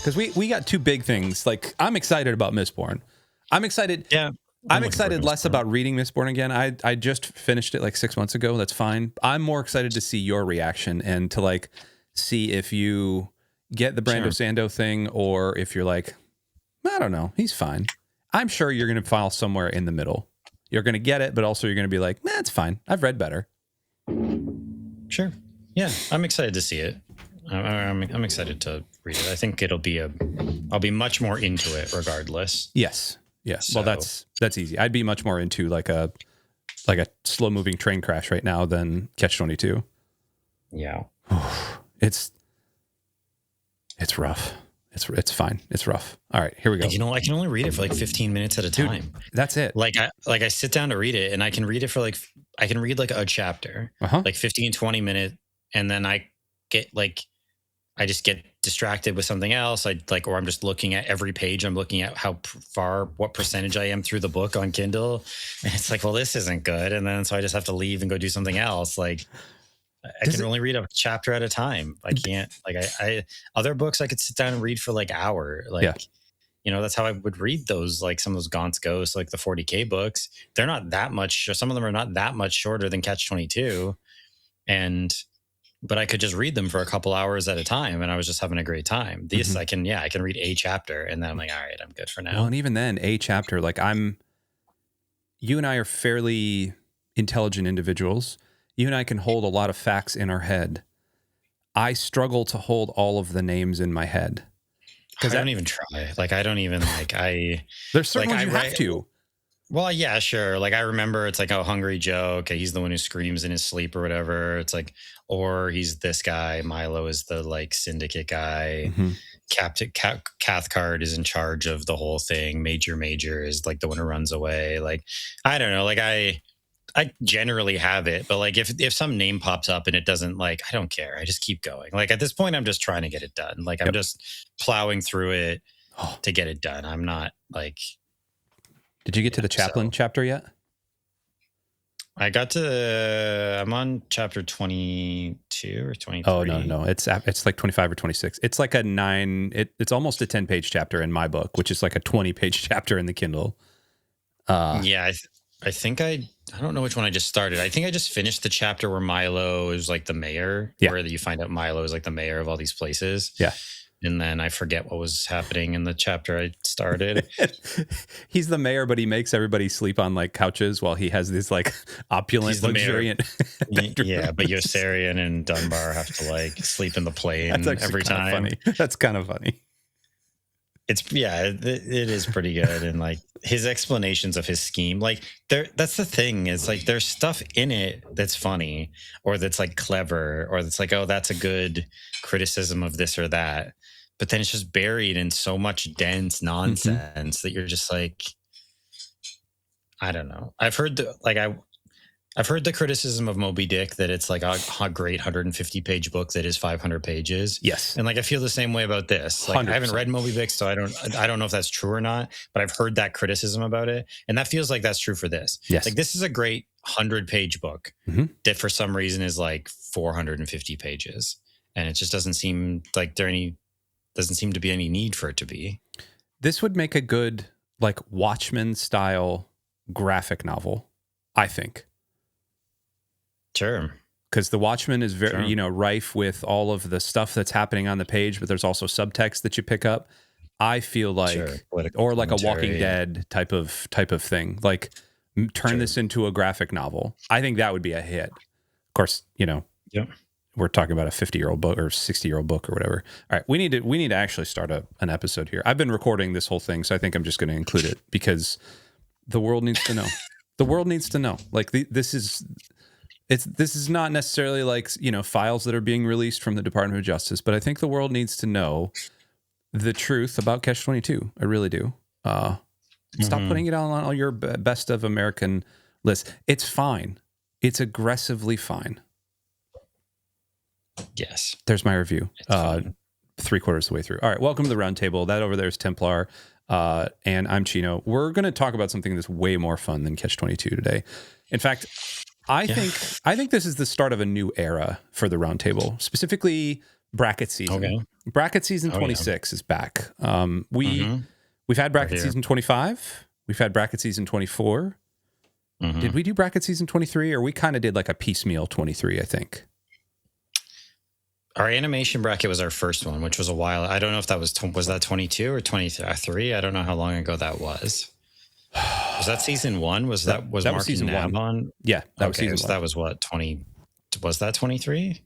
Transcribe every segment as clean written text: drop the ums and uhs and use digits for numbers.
because we got two big things. Like, I'm excited about Mistborn. I'm excited. Yeah. I'm excited less about reading Mistborn again. I just finished it like 6 months ago. That's fine. I'm more excited to see your reaction and to like see if you get the Brando Sando thing or if you're like, I don't know, he's fine. I'm sure you're going to fall somewhere in the middle. You're going to get it, but also you're going to be like, it's fine. I've read better. Sure. Yeah, I'm excited to see it. I'm excited to read it. I think I'll be much more into it regardless. Yes. Yeah. So, well, that's easy. I'd be much more into like a slow moving train crash right now than Catch-22. Yeah. It's rough. It's fine. It's rough. All right, here we go. I can only read it for like 15 minutes at a time. Dude, that's it. Like I sit down to read it and I can read it for I can read like a chapter, like 15, 20 minutes. And then I just get distracted with something else. Or I'm just looking at every page. I'm looking at what percentage I am through the book on Kindle. And it's like, well, this isn't good. And then, so I just have to leave and go do something else. Like I can only read a chapter at a time. I can't, other books I could sit down and read for like hour. That's how I would read those, like some of those Gaunt's Ghosts, like the 40K books. They're not that much. Some of them are not that much shorter than Catch-22. But I could just read them for a couple hours at a time, and I was just having a great time. This I can read a chapter, and then I'm like, all right, I'm good for now. Well, and even then, a chapter, you and I are fairly intelligent individuals. You and I can hold a lot of facts in our head. I struggle to hold all of the names in my head. Because I don't even try. I don't even There's certain ones you have to. Well, yeah, sure. I remember it's like, oh, Hungry Joe. Okay, he's the one who screams in his sleep or whatever. It's like, or he's this guy. Milo is the syndicate guy. Mm-hmm. Captain Cathcart is in charge of the whole thing. Major is the one who runs away. I don't know. I generally have it, but if some name pops up and it doesn't, I don't care. I just keep going. At this point, I'm just trying to get it done. I'm just plowing through it to get it done. I'm not Did you get to the chaplain chapter yet? I'm on chapter 22 or 23. Oh, no. It's like 25 or 26. It's like a 9. It's almost a 10-page chapter in my book, which is like a 20-page chapter in the Kindle. I think I don't know which one I just started. I think I just finished the chapter where Milo is the mayor, where you find out Milo is the mayor of all these places. Yeah. And then I forget what was happening in the chapter I started. He's the mayor, but he makes everybody sleep on couches while he has this opulent, luxuriant. Yeah, but Yossarian and Dunbar have to sleep in the plane every time. Funny. That's kind of funny. It is pretty good. And his explanations of his scheme, that's the thing is there's stuff in it that's funny or that's clever or that's oh, that's a good criticism of this or that. But then it's just buried in so much dense nonsense that you're just I don't know. I've heard the criticism of Moby Dick that it's a great 150-page book that is 500 pages. Yes. And I feel the same way about this. I haven't read Moby Dick, so I don't know if that's true or not, but I've heard that criticism about it. And that feels like that's true for this. Yes. This is a great 100-page book that for some reason is 450 pages. And it just doesn't seem doesn't seem to be any need for it to be. This would make a good Watchmen style graphic novel, I think. Sure. Because the Watchmen is very, rife with all of the stuff that's happening on the page, but there's also subtext that you pick up. I feel or a Walking Dead type of thing. Turn this into a graphic novel. I think that would be a hit. Of course, we're talking about a 50-year-old book or 60-year-old book or whatever. All right, we need to actually start an episode here. I've been recording this whole thing, so I think I'm just going to include it because the world needs to know. The world needs to know. This is not necessarily files that are being released from the Department of Justice, but I think the world needs to know the truth about Catch-22. I really do. Stop putting it on all your best of American lists. It's fine. It's aggressively fine. Yes. There's my review. 3/4 of the way through. All right. Welcome to the Roundtable. That over there is Templar. And I'm Chino. We're going to talk about something that's way more fun than Catch-22 today. In fact, I think this is the start of a new era for the Roundtable, specifically bracket season. Okay. Bracket season 26 is back. We've had bracket season 25. We've had bracket season 24. Did we do bracket season 23, or we kind of did like a piecemeal 23, I think? Our animation bracket was our first one, which was a while. I don't know if that was that 22 or 23? I don't know how long ago that was. Was that season 1? Was that Mark season Nab 1 on? Yeah, that was season 1. That was what, 20? Was that 23?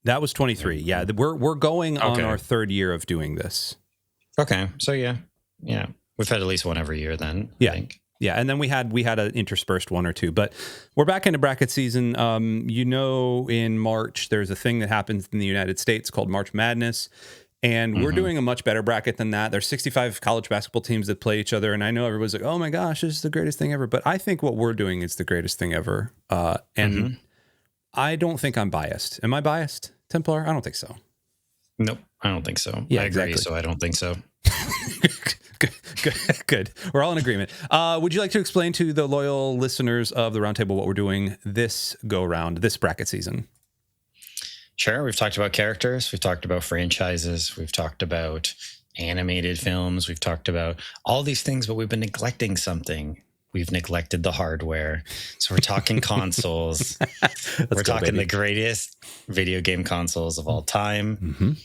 That was 23. Yeah, we're going on our third year of doing this. Okay, so yeah, we've had at least one every year then. I think. Yeah, and then we had an interspersed one or two, but we're back into bracket season. In March, there's a thing that happens in the United States called March Madness, and we're doing a much better bracket than that. There's 65 college basketball teams that play each other, and I know everyone's like, oh my gosh, this is the greatest thing ever, but I think what we're doing is the greatest thing ever, and I don't think I'm biased. Am I biased, Templar? I don't think so. Nope, I don't think so. Yeah, I agree, exactly. so I don't think so. Good. We're all in agreement. Would you like to explain to the loyal listeners of the Roundtable what we're doing this go-round, this bracket season? Sure. We've talked about characters. We've talked about franchises. We've talked about animated films. We've talked about all these things, but we've been neglecting something. We've neglected the hardware. So we're talking consoles. We're talking the greatest video game consoles of all time.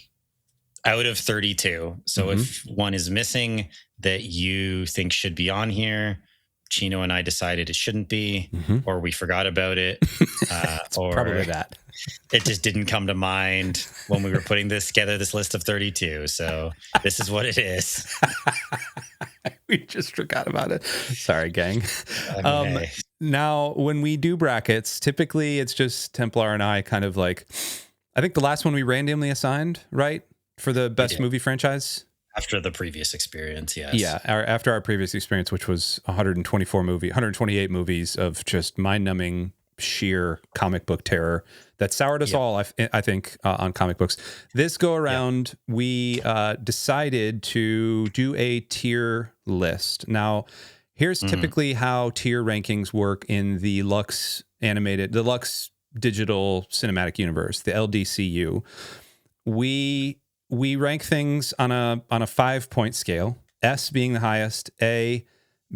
Out of 32. So if one is missing that you think should be on here, Chino and I decided it shouldn't be, or we forgot about it, or probably that. It just didn't come to mind when we were putting this list of 32. So this is what it is. We just forgot about it. Sorry, gang. Hey. Now, when we do brackets, typically it's just Templar and I kind of like, I think the last one we randomly assigned, right? For the best movie franchise? After the previous experience, yes. Yeah, after our previous experience, which was 128 movies of just mind-numbing, sheer comic book terror that soured us all, I think, on comic books. This go-around, we decided to do a tier list. Now, here's typically how tier rankings work in the Lux Digital Cinematic Universe, the LDCU. We rank things on a 5-point scale, S being the highest, A,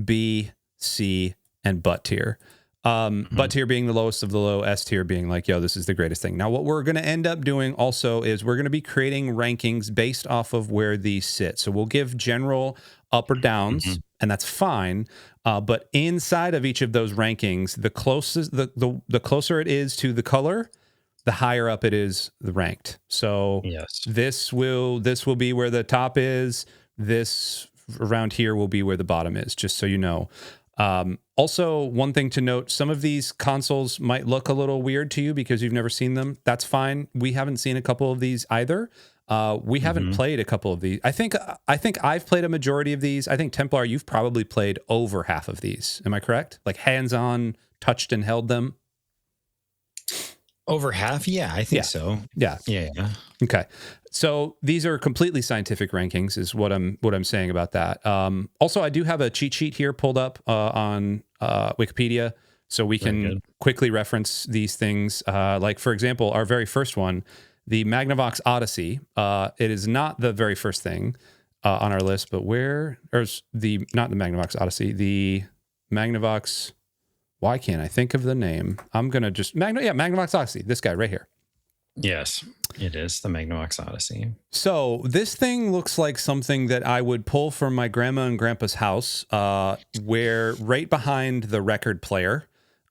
B, C, and butt tier. Butt tier being the lowest of the low, S tier being like, yo, this is the greatest thing. Now, what we're going to end up doing also is we're going to be creating rankings based off of where these sit. So we'll give general up or downs, and that's fine. But inside of each of those rankings, the closer it is to the color, the higher up it is the ranked. So this will be where the top is. This around here will be where the bottom is, just so you know. Also, one thing to note, some of these consoles might look a little weird to you because you've never seen them. That's fine. We haven't seen a couple of these either. We haven't played a couple of these. I think I've played a majority of these. I think Templar, you've probably played over half of these. Am I correct? Like hands-on, touched and held them? Over half? Yeah, I think so. Yeah. Okay. So these are completely scientific rankings is what I'm saying about that. Also, I do have a cheat sheet here pulled up on Wikipedia, so we can quickly reference these things. Like, for example, our very first one, the Magnavox Odyssey. It is not the very first thing on our list, but not the Magnavox Odyssey, the Magnavox... Why can't I think of the name? I'm going to just... Magnavox Odyssey. This guy right here. Yes, it is the Magnavox Odyssey. So this thing looks like something that I would pull from my grandma and grandpa's house, where right behind the record player,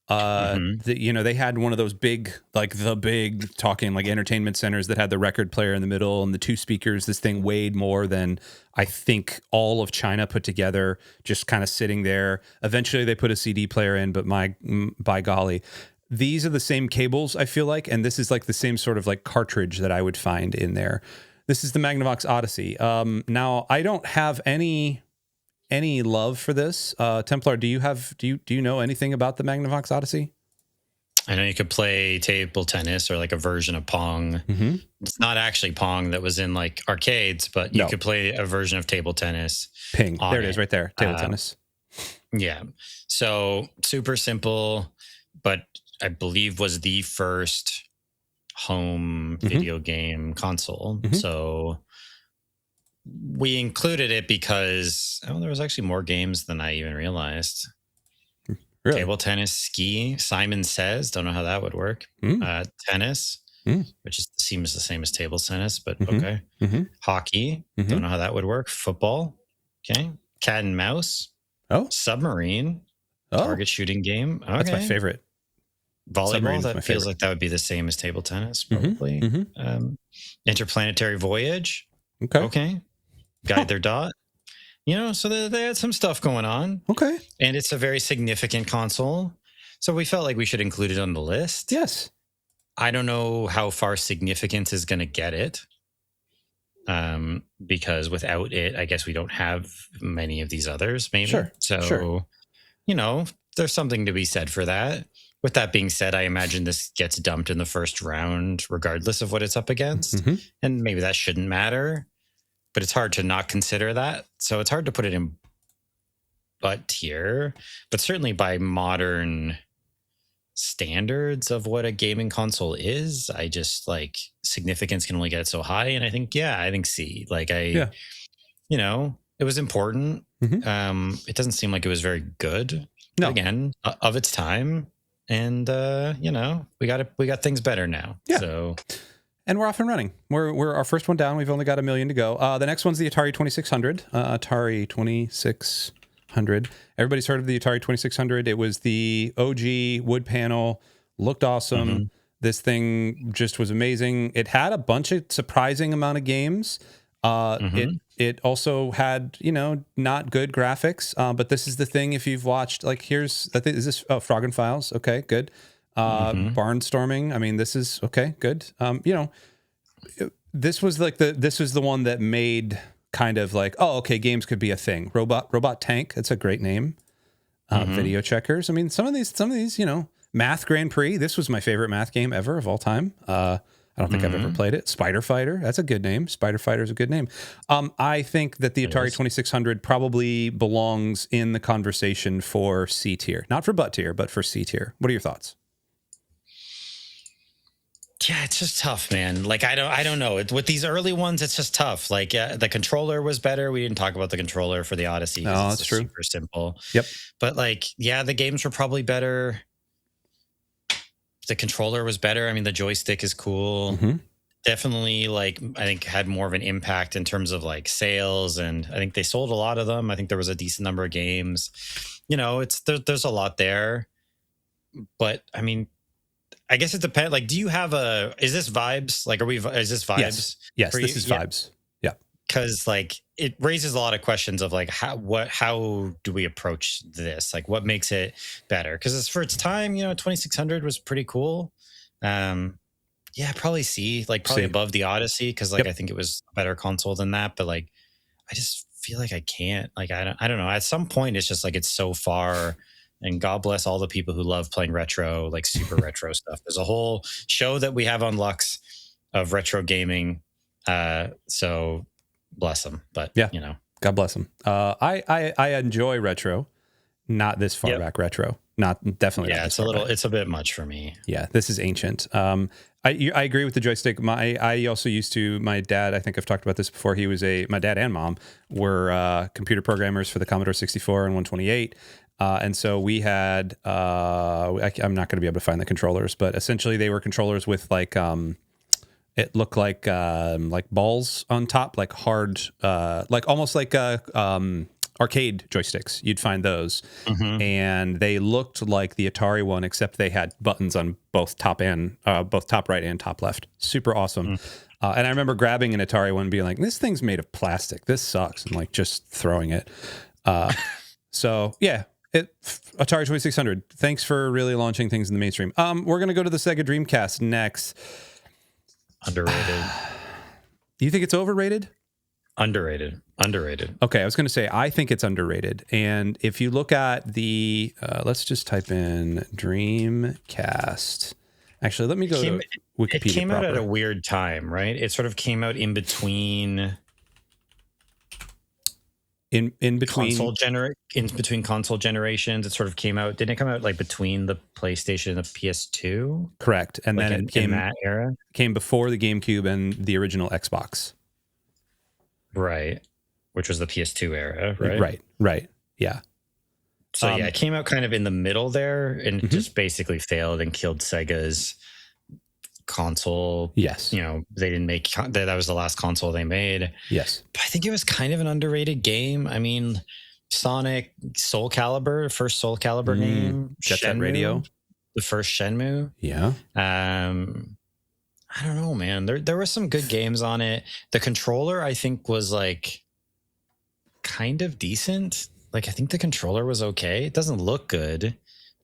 they had one of those big talking like entertainment centers that had the record player in the middle and the two speakers. This thing weighed more than I think all of China put together, just kind of sitting there. Eventually they put a CD player in, but by golly, these are the same cables, I feel like, and this is like the same sort of like cartridge that I would find in there. This is the Magnavox Odyssey. Now I don't have any love for this. Templar, do you know anything about the Magnavox Odyssey? I know you could play table tennis or like a version of Pong. It's not actually Pong that was in like arcades, but you could play a version of table tennis. Ping. There it is right there. Table tennis. Yeah. So super simple, but I believe was the first home video game console. So we included it because there was actually more games than I even realized. Really? Table tennis, ski, Simon Says. Don't know how that would work. Tennis, which seems the same as table tennis, but okay. Hockey. Don't know how that would work. Football. Okay. Cat and mouse. Oh. Submarine. Target shooting game. Okay. That's my favorite. Volleyball. That feels like that would be the same as table tennis, probably. Interplanetary voyage. Okay. Guide their dot. So they had some stuff going on. Okay. And it's a very significant console. So we felt like we should include it on the list. Yes. I don't know how far significance is going to get it. Because without it, I guess we don't have many of these others, maybe. Sure. So, there's something to be said for that. With that being said, I imagine this gets dumped in the first round, regardless of what it's up against. And maybe that shouldn't matter. But it's hard to not consider that. So it's hard to put it in butt tier, but certainly by modern standards of what a gaming console is, I just significance can only get so high. And I think C. It was important. It doesn't seem like it was very good. No. Again, of its time. And, we got things better now. Yeah. So... And we're off and running. We're our first one down. We've only got 1 million to go. The next one's the Atari 2600. Atari 2600. Everybody's heard of the Atari 2600. It was the OG wood panel. Looked awesome. This thing just was amazing. It had a bunch of surprising amount of games. It also had, not good graphics. But this is the thing. If you've watched, is this Froggen Files? Okay, good. Barnstorming. I mean, this is okay, good. This was the one that made kind of games could be a thing. Robot Tank. That's a great name. Video Checkers. I mean, some of these, Math Grand Prix. This was my favorite math game ever of all time. I don't think I've ever played it. Spider Fighter. That's a good name. Spider Fighter is a good name. I think that the Atari 2600 probably belongs in the conversation for C tier, not for butt tier, but for C tier. What are your thoughts? Yeah, it's just tough, man. I don't know. With these early ones, it's just tough. The controller was better. We didn't talk about the controller for the Odyssey. No, that's true. Super simple. Yep. But the games were probably better. The controller was better. I mean, the joystick is cool. Definitely, I think had more of an impact in terms of sales, and I think they sold a lot of them. I think there was a decent number of games. There's a lot there. But I mean, I guess it depends. Do you have is this Vibes? Is this Vibes? Yes, this is Vibes. Yeah. Because it raises a lot of questions of how do we approach this? What makes it better? Because for its time, 2600 was pretty cool. Probably C, probably above the Odyssey, because I think it was a better console than that. But I just feel I can't. I don't know. At some point, it's just it's so far. And God bless all the people who love playing retro, super retro stuff. There's a whole show that we have on Lux of retro gaming. So bless them. But, God bless them. I enjoy retro, not this far back retro. Definitely. Yeah, it's a bit much for me. Yeah, this is ancient. I agree with the joystick. I also used to, my dad, I think I've talked about this before. My dad and mom were computer programmers for the Commodore 64 and 128. And so we had, I'm not going to be able to find the controllers, but essentially they were controllers with it looked like balls on top, hard, almost arcade joysticks. You'd find those, and they looked like the Atari one, except they had buttons on both top right and top left. Super awesome. And I remember grabbing an Atari one and being like, this thing's made of plastic. This sucks. And just throwing it. So yeah. Atari 2600. Thanks for really launching things in the mainstream. We're going to go to the Sega Dreamcast next. Underrated. You think it's overrated? Underrated. Okay, I was going to say, I think it's underrated. And if you look at the, let's just type in Dreamcast. Actually, let me go to Wikipedia. It came out at a weird time, right? It sort of came out in between in between in between console generations. It sort of came out. Didn't it come out like between the PlayStation and the PS2? Correct. And like then it came in that era. Came before the GameCube and the original Xbox. Right. Which was the PS2 era, right? Right. Yeah. So yeah, it came out kind of in the middle there and just basically failed and killed Sega's console. Yes. You know, they didn't make that was the last console they made. Yes. But I think it was kind of an underrated game. I mean, Sonic, Soul Calibur, first Soul Calibur game, Jet Set Radio, the first Shenmue. Yeah. I don't know, man. There were some good games on it. The controller, I think, was like kind of decent. Like, I think the controller was okay. It doesn't look good,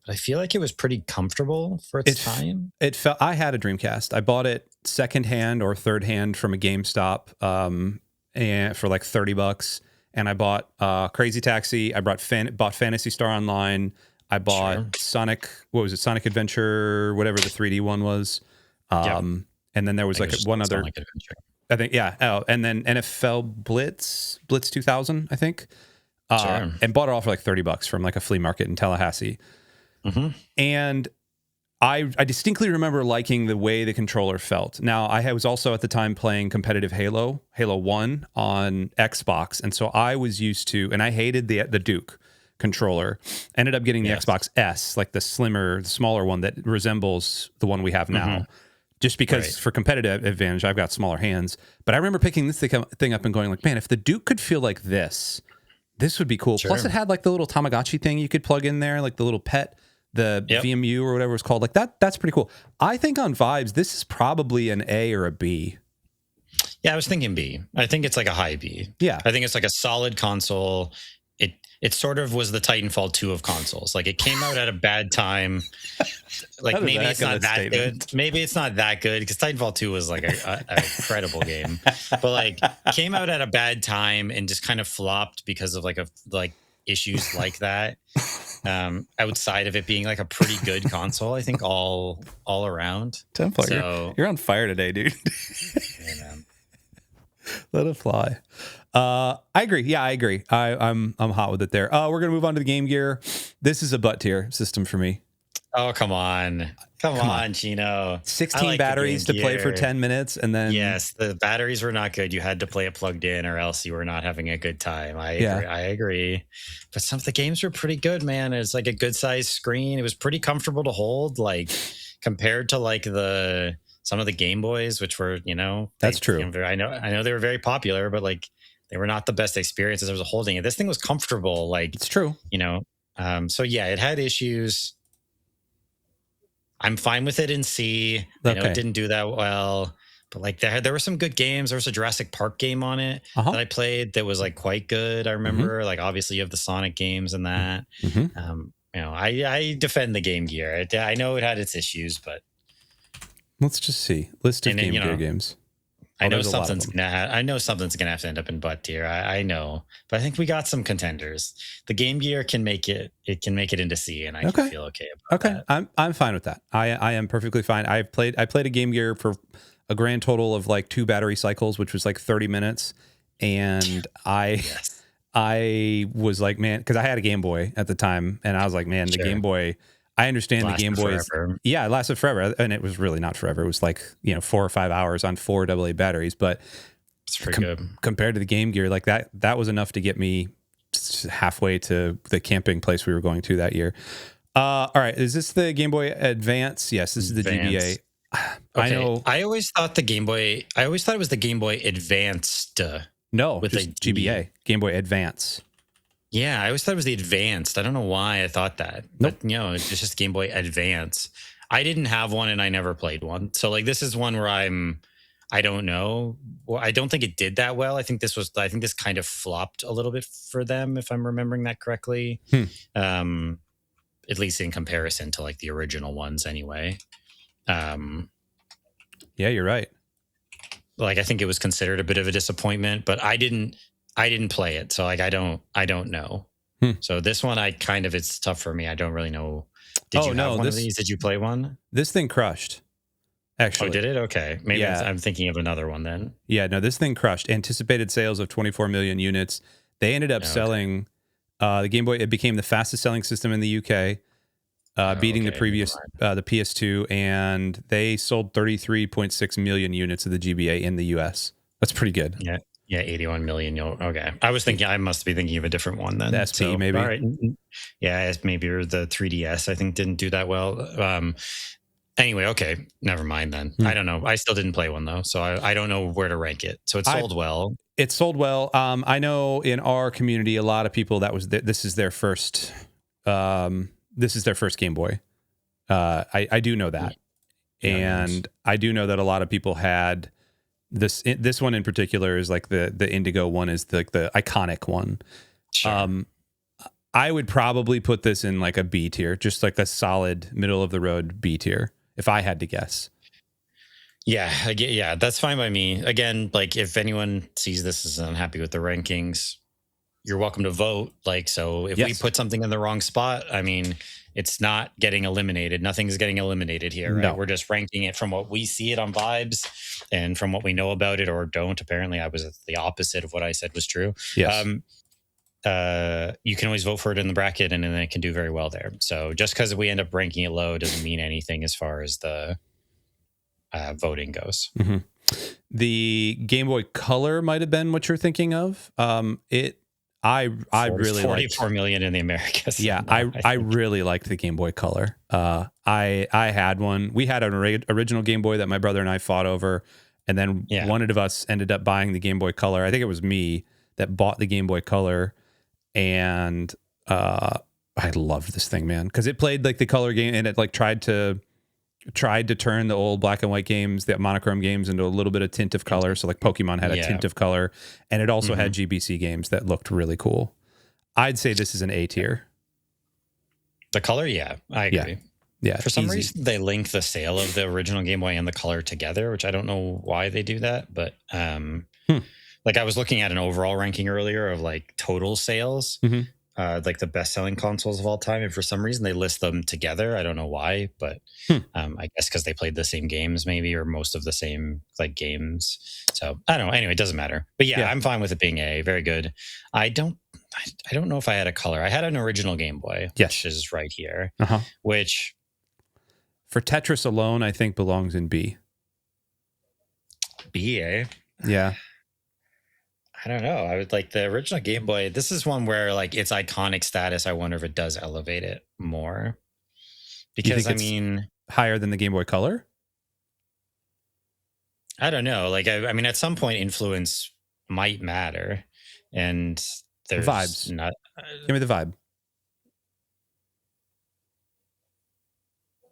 but I feel like it was pretty comfortable for its time. It felt. I had a Dreamcast. I bought it secondhand or third hand from a GameStop, and for like $30. And I bought Crazy Taxi. I bought Phantasy Star Online. I bought Sonic. What was it? Sonic Adventure, whatever the 3D one was. And then there was like one other. Sonic Adventure. I think, yeah. Oh, and then NFL Blitz 2000, I think. And bought it all for like $30 from like a flea market in Tallahassee. And I distinctly remember liking the way the controller felt. Now, I was also at the time playing competitive Halo 1 on Xbox. And so I was used to, and I hated the Duke controller. Ended up getting the Xbox S, like the smaller one that resembles the one we have now. Just because for competitive advantage, I've got smaller hands. But I remember picking this thing up and going like, man, if the Duke could feel like this would be cool. Plus it had like the little Tamagotchi thing you could plug in there, like the little pet, the VMU or whatever it's called. Like that's pretty cool. I think on vibes, this is probably an A or a B. Yeah, I was thinking B. I think it's like a high B. Yeah. I think it's like a solid console. It sort of was the Titanfall 2 of consoles. Like, it came out at a bad time. Like, maybe it's not that good. Maybe it's not that good because Titanfall 2 was like an incredible game. But like, came out at a bad time and just kind of flopped because of like issues like that. Outside of it being like a pretty good console, I think all around. Templar, so, you're on fire today, dude. Yeah, man. Let it fly. I agree. Yeah, I agree. I'm hot with it there. We're gonna move on to the Game Gear. This is a butt tier system for me. Oh, come on, Chino. 16 batteries to play for 10 minutes, and then the batteries were not good. You had to play it plugged in, or else you were not having a good time. I agree. But some of the games were pretty good, man. It's like a good sized screen. It was pretty comfortable to hold, like compared to like some of the Game Boys, which were that's true. I know they were very popular, but like they were not the best experiences. I was holding it. This thing was comfortable. Like it's true. So yeah, it had issues. I'm fine with it in C. I know it didn't do that well, but like there were some good games. There was a Jurassic Park game on it that I played that was like quite good. I remember like obviously you have the Sonic games and that. I defend the Game Gear. I know it had its issues, but let's just see list of Game Gear games. I know something's gonna have to end up in butt tier. I know, but I think we got some contenders. The Game Gear can make it. It can make it into C, and I can feel okay about that. I'm fine with that. I am perfectly fine. I played a Game Gear for a grand total of like 2 battery cycles, which was like 30 minutes, and I was like, man, because I had a Game Boy at the time, and I was like, man, the Game Boy. I understand the Game Boys. Yeah, it lasted forever. And it was really not forever. It was like, 4 or 5 hours on 4 AA batteries. But it's pretty good. Compared to the Game Gear, like that was enough to get me halfway to the camping place we were going to that year. All right. Is this the Game Boy Advance? Yes, this is the GBA. I know. I always thought it was the Game Boy Advanced. No, with just GBA, Game Boy Advance. Yeah, I always thought it was the Advanced. I don't know why I thought that. Nope. But, it's just Game Boy Advance. I didn't have one and I never played one. So, like, this is one where I don't know. Well, I don't think it did that well. I think this kind of flopped a little bit for them, if I'm remembering that correctly. At least in comparison to, like, the original ones anyway. Yeah, you're right. Like, I think it was considered a bit of a disappointment, but I didn't play it, so like I don't know. So this one, it's tough for me. I don't really know. Did you have one of these? Did you play one? This thing crushed. Actually, did it? Okay, maybe I'm thinking of another one then. Yeah, no, this thing crushed. Anticipated sales of 24 million units. They ended up selling the Game Boy. It became the fastest selling system in the UK, beating the previous the PS2, and they sold 33.6 million units of the GBA in the US. That's pretty good. Yeah, 81 million. Okay. I was thinking, I must be thinking of a different one then. The SP, maybe. All right. Yeah, maybe, or the 3DS, I think, didn't do that well. Anyway, okay. Never mind then. I don't know. I still didn't play one, though, so I don't know where to rank it. So it sold well. It sold well. I know in our community, a lot of people, this is their first Game Boy. I do know that. Yeah, and nice. I do know that a lot of people had... This one in particular is like the Indigo one is the iconic one. Sure. I would probably put this in like a B tier, just like a solid middle of the road B tier, if I had to guess. Yeah, that's fine by me. Again, like if anyone sees this as unhappy with the rankings, you're welcome to vote. Like, so if we put something in the wrong spot, I mean, it's not getting eliminated. Nothing's getting eliminated here, right? No. We're just ranking it from what we see it on vibes and from what we know about it or don't. Apparently, I was the opposite of what I said was true. Yes. You can always vote for it in the bracket, and then it can do very well there. So just because we end up ranking it low doesn't mean anything as far as the voting goes. Mm-hmm. The Game Boy Color might have been what you're thinking of. I really 44 million in the Americas. Yeah, I really liked the Game Boy Color. I had one. We had an original Game Boy that my brother and I fought over, and then one of us ended up buying the Game Boy Color. I think it was me that bought the Game Boy Color, and I loved this thing, man, because it played like the color game, and it like tried to turn the old black and white games, the monochrome games, into a little bit of tint of color. So like Pokemon had a tint of color, and it also had GBC games that looked really cool. I'd say this is an A tier. The color, I agree. Yeah. For some reason, they link the sale of the original Game Boy and the color together, which I don't know why they do that. But like I was looking at an overall ranking earlier of like total sales. Like the best-selling consoles of all time, and for some reason they list them together. I don't know why, but I guess because they played the same games, maybe, or most of the same like games. So I don't know. Anyway, it doesn't matter. But yeah, I'm fine with it being A. Very good. I don't know if I had a color. I had an original Game Boy, which is right here. Which for Tetris alone, I think belongs in B. B, eh? Yeah. I don't know. I would like the original Game Boy. This is one where like its iconic status, I wonder if it does elevate it more. Because I mean, higher than the Game Boy Color? I don't know. Like, I mean, at some point influence might matter. And there's vibes. Not, give me the vibe.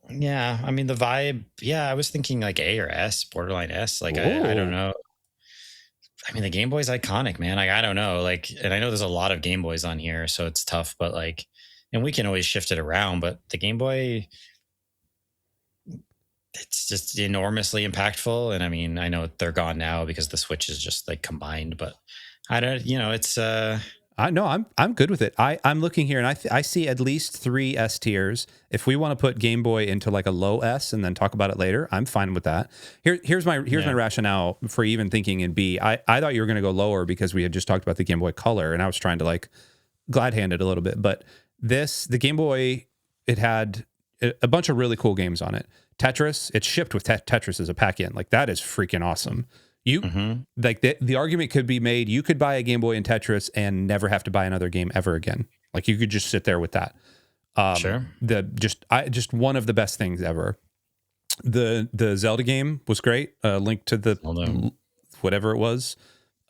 Yeah. I mean, the vibe. Yeah. I was thinking like A or S, borderline S. Like, I don't know. I mean, the Game Boy's iconic, man. Like, I don't know. Like, and I know there's a lot of Game Boys on here, so it's tough, but like, and we can always shift it around, but the Game Boy, it's just enormously impactful. And I mean, I know they're gone now because the Switch is just like combined, but I don't, it's, I know I'm good with it. I'm looking here and I see at least 3 S tiers. If we want to put Game Boy into like a low S and then talk about it later, I'm fine with that. Here's my rationale for even thinking in B. I thought you were going to go lower because we had just talked about the Game Boy Color, and I was trying to like glad hand it a little bit. But the Game Boy, it had a bunch of really cool games on it. Tetris, it shipped with Tetris as a pack-in. Like that is freaking awesome. You like the argument could be made. You could buy a Game Boy and Tetris and never have to buy another game ever again. Like you could just sit there with that. Sure. Just one of the best things ever. The Zelda game was great. Link to the whatever it was.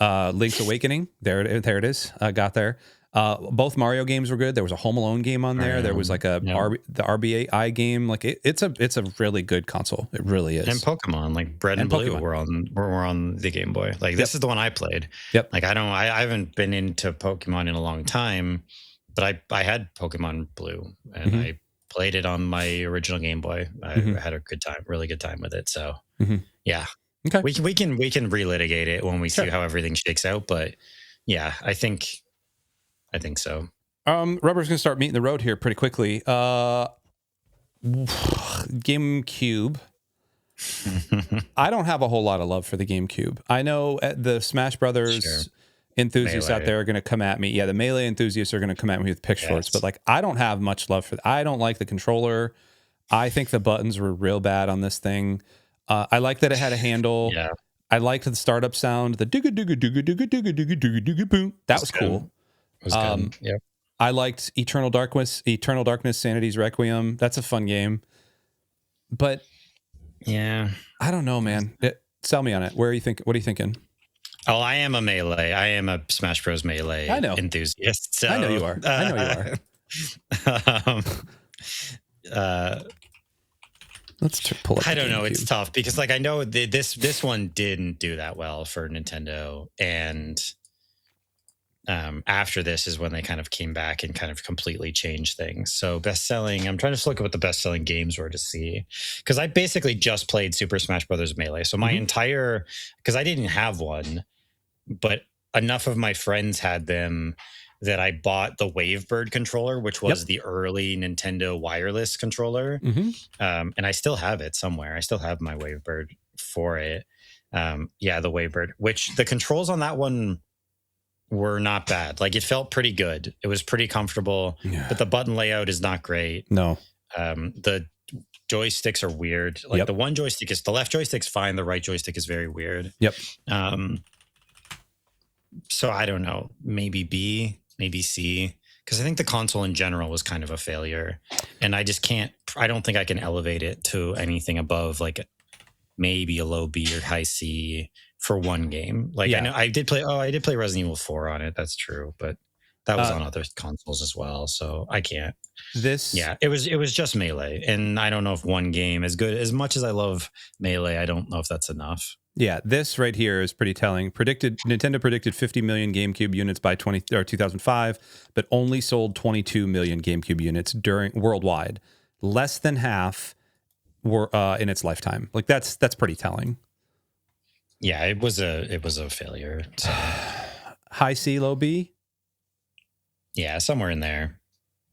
Link's Awakening. There it is. Got there. Both Mario games were good. There was a Home Alone game on there. There was like the RBI game. Like it's a really good console. It really is. And Pokemon, like Red and Blue, were on the Game Boy. Like this is the one I played. Yep. Like I haven't been into Pokemon in a long time, but I had Pokemon Blue and I played it on my original Game Boy. I had a good time, really good time with it. So yeah. Okay. We can relitigate it when we see how everything shakes out. But yeah, I think so. Rubber's gonna start meeting the road here pretty quickly. GameCube. I don't have a whole lot of love for the GameCube. I know the Smash Brothers enthusiasts out there are going to come at me. Yeah, the melee enthusiasts are going to come at me with pitchforks, but like I don't have much love for I don't like the controller. I think the buttons were real bad on this thing. I like that it had a handle. Yeah. I liked the startup sound, the dooga dooga dooga dooga dooga dooga dooga dooga boom. That was cool. It was good. Yep. I liked Eternal Darkness, Sanity's Requiem. That's a fun game. But yeah, I don't know, man. Sell me on it. What are you thinking? Oh, I am a Melee. I am a Smash Bros. Melee enthusiast. So, I know you are. Let's pull up. I don't know. It's tough because, like, I know this one didn't do that well for Nintendo, and after this is when they kind of came back and kind of completely changed things. So best-selling, I'm trying to look at what the best-selling games were to see, because I basically just played Super Smash Brothers Melee. So my entire, because I didn't have one, but enough of my friends had them that I bought the Wavebird controller, which was the early Nintendo wireless controller. And I still have it somewhere. I still have my Wavebird for it. The Wavebird, which the controls on that one were not bad. Like, it felt pretty good. It was pretty comfortable, but the button layout is not great. No. The joysticks are weird. Like the left joystick's fine. The right joystick is very weird. So I don't know, maybe B, maybe C, because I think the console in general was kind of a failure, and I don't think I can elevate it to anything above like maybe a low B or high C for one game. Like I know I did play Resident Evil 4 on it. That's true, but that was on other consoles as well, so I can't. It was just Melee, and I don't know if one game, as much as I love Melee, I don't know if that's enough. Yeah, this right here is pretty telling. Nintendo predicted 50 million GameCube units by 2005, but only sold 22 million GameCube units worldwide. Less than half were in its lifetime. Like that's pretty telling. Yeah, it was a failure. So. High C, low B. Yeah, somewhere in there.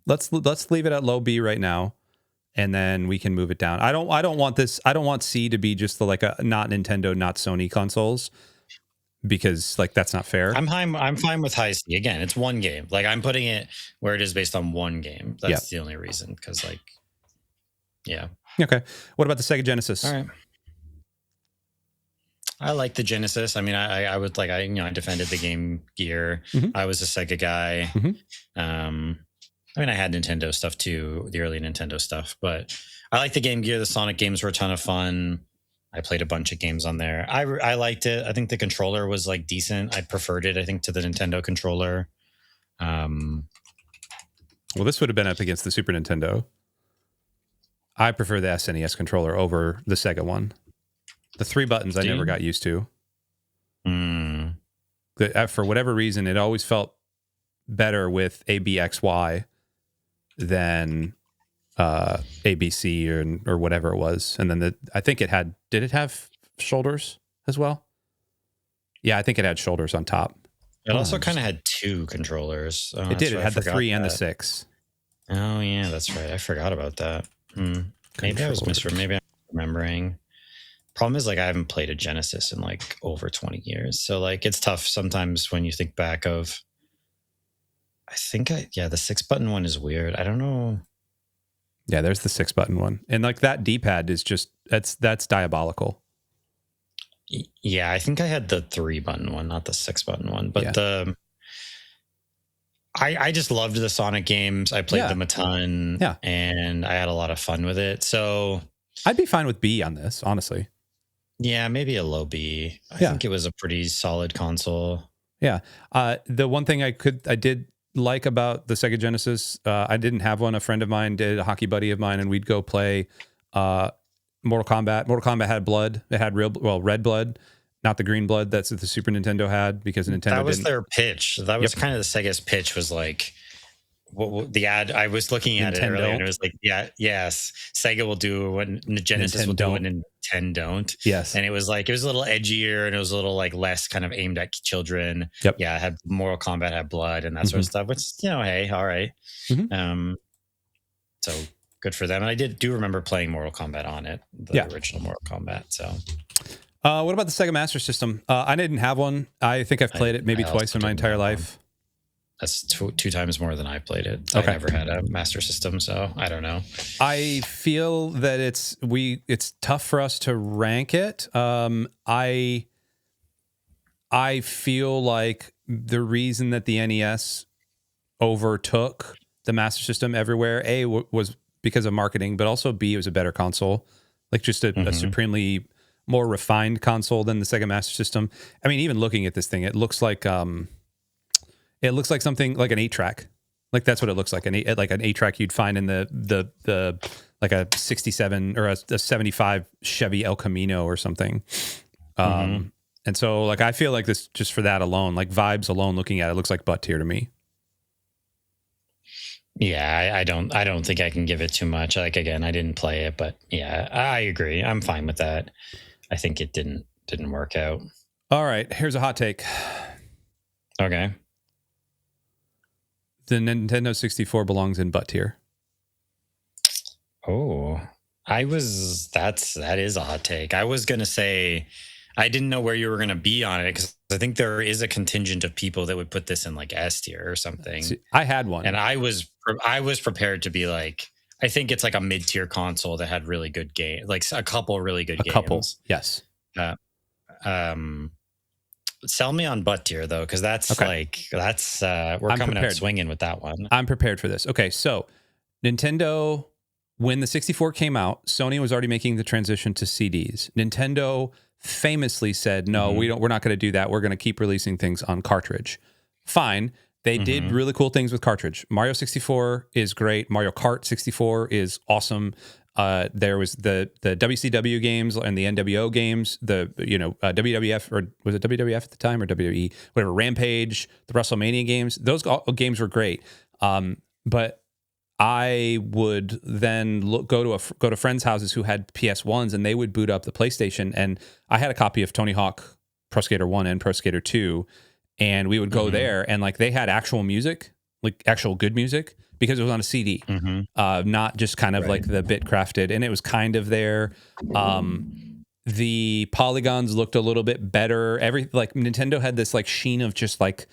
Let's leave it at low B right now, and then we can move it down. I don't want this. I don't want C to be just like a not Nintendo, not Sony consoles, because like that's not fair. I'm fine with high C. Again, it's one game. Like, I'm putting it where it is based on one game. That's the only reason. Because Okay. What about the Sega Genesis? All right. I like the Genesis. I mean, I would like, I defended the Game Gear. I was a Sega guy. I mean, I had Nintendo stuff too, the early Nintendo stuff, but I like the Game Gear. The Sonic games were a ton of fun. I played a bunch of games on there. I liked it. I think the controller was like decent. I preferred it, I think, to the Nintendo controller. Well, this would have been up against the Super Nintendo. I prefer the SNES controller over the Sega one. The 3 buttons I never got used to. For whatever reason, it always felt better with ABXY than ABC or whatever it was. And then I think did it have shoulders as well? Yeah, I think it had shoulders on top. It also kind of had 2 controllers. It did. It had the 3 and the 6. Oh, yeah, that's right. I forgot about that. Maybe I was maybe I'm remembering. Problem is, like, I haven't played a Genesis in like over 20 years. So like, it's tough sometimes when you think back of, the 6-button one is weird. I don't know. Yeah, there's the 6-button one. And like that D-pad is just, that's diabolical. Yeah, I think I had the 3-button one, not the 6-button one. But I just loved the Sonic games. I played them a ton. Yeah. And I had a lot of fun with it. So I'd be fine with B on this, honestly. Yeah, maybe a low B. I think it was a pretty solid console. Yeah. The one thing I did like about the Sega Genesis, I didn't have one. A friend of mine did, a hockey buddy of mine, and we'd go play Mortal Kombat. Mortal Kombat had blood. It had red blood, not the green blood that's what the Super Nintendo had, because Nintendo that was their pitch. That was kind of the Sega's pitch, was like, the ad, I was looking at Nintendo. It earlier, and it was like, Sega will do what Genesis will do what Nintendo don't. Yes. And it was like, it was a little edgier, and it was a little like less kind of aimed at children. Yep. Yeah, it had Mortal Kombat, had blood and that sort of stuff, which, hey, all right. So good for them. And I do remember playing Mortal Kombat on it, the original Mortal Kombat. So What about the Sega Master System? I didn't have one. I think I've played it maybe twice in my entire life. That's two times more than I played it. Okay. I never had a Master System, so I don't know. I feel that it's tough for us to rank it. I feel like the reason that the NES overtook the Master System everywhere, A, was because of marketing, but also B, it was a better console, like just a supremely more refined console than the Sega Master System. I mean, even looking at this thing, it looks like something like an 8-track. Like that's what it looks like, an 8-track you'd find in the like a 67 or a 75 Chevy El Camino or something. And so like I feel like this, just for that alone, like vibes alone, looking at it, looks like butt tier to me. Yeah, I don't think I can give it too much. Like again, I didn't play it, but yeah, I agree. I'm fine with that. I think it didn't work out. All right, here's a hot take. Okay. The Nintendo 64 belongs in butt tier. Oh, that is a hot take. I was going to say, I didn't know where you were going to be on it because I think there is a contingent of people that would put this in like S tier or something. See, I had one. And I was prepared to be like, I think it's like a mid-tier console that had really good games, like a couple really good games. A couple, yes. Sell me on butt tier though, because that's okay. We're coming out swinging with that one. I'm prepared for this. Okay, so Nintendo, when the 64 came out, Sony was already making the transition to CDs. Nintendo famously said, "No, we're not going to do that. We're going to keep releasing things on cartridge." Fine. They did really cool things with cartridge. Mario 64 is great. Mario Kart 64 is awesome. There was the WCW games and the NWO games, WWF, or was it WWF at the time, or WWE, whatever, Rampage, the WrestleMania games. Those games were great. But I would then go to friends' houses who had PS1s, and they would boot up the PlayStation. And I had a copy of Tony Hawk Pro Skater 1 and Pro Skater 2, and we would go there, and like they had actual music, like actual good music, because it was on a CD, not just kind of like the bit crafted, and it was kind of there. The polygons looked a little bit better. Nintendo had this like sheen of just like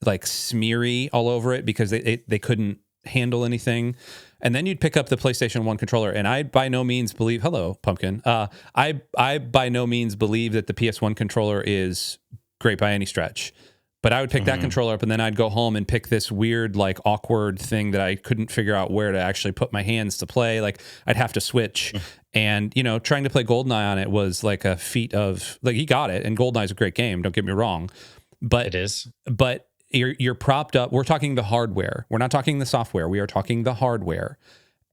smeary all over it because they couldn't handle anything. And then you'd pick up the PlayStation 1 controller, and I by no means believe, hello Pumpkin, I by no means believe that the PS1 controller is great by any stretch. But I would pick that controller up, and then I'd go home and pick this weird, like, awkward thing that I couldn't figure out where to actually put my hands to play. Like, I'd have to switch. And, trying to play GoldenEye on it was like a feat of, like, he got it, and GoldenEye's a great game, don't get me wrong. But it is. But you're propped up. We're talking the hardware. We're not talking the software. We are talking the hardware.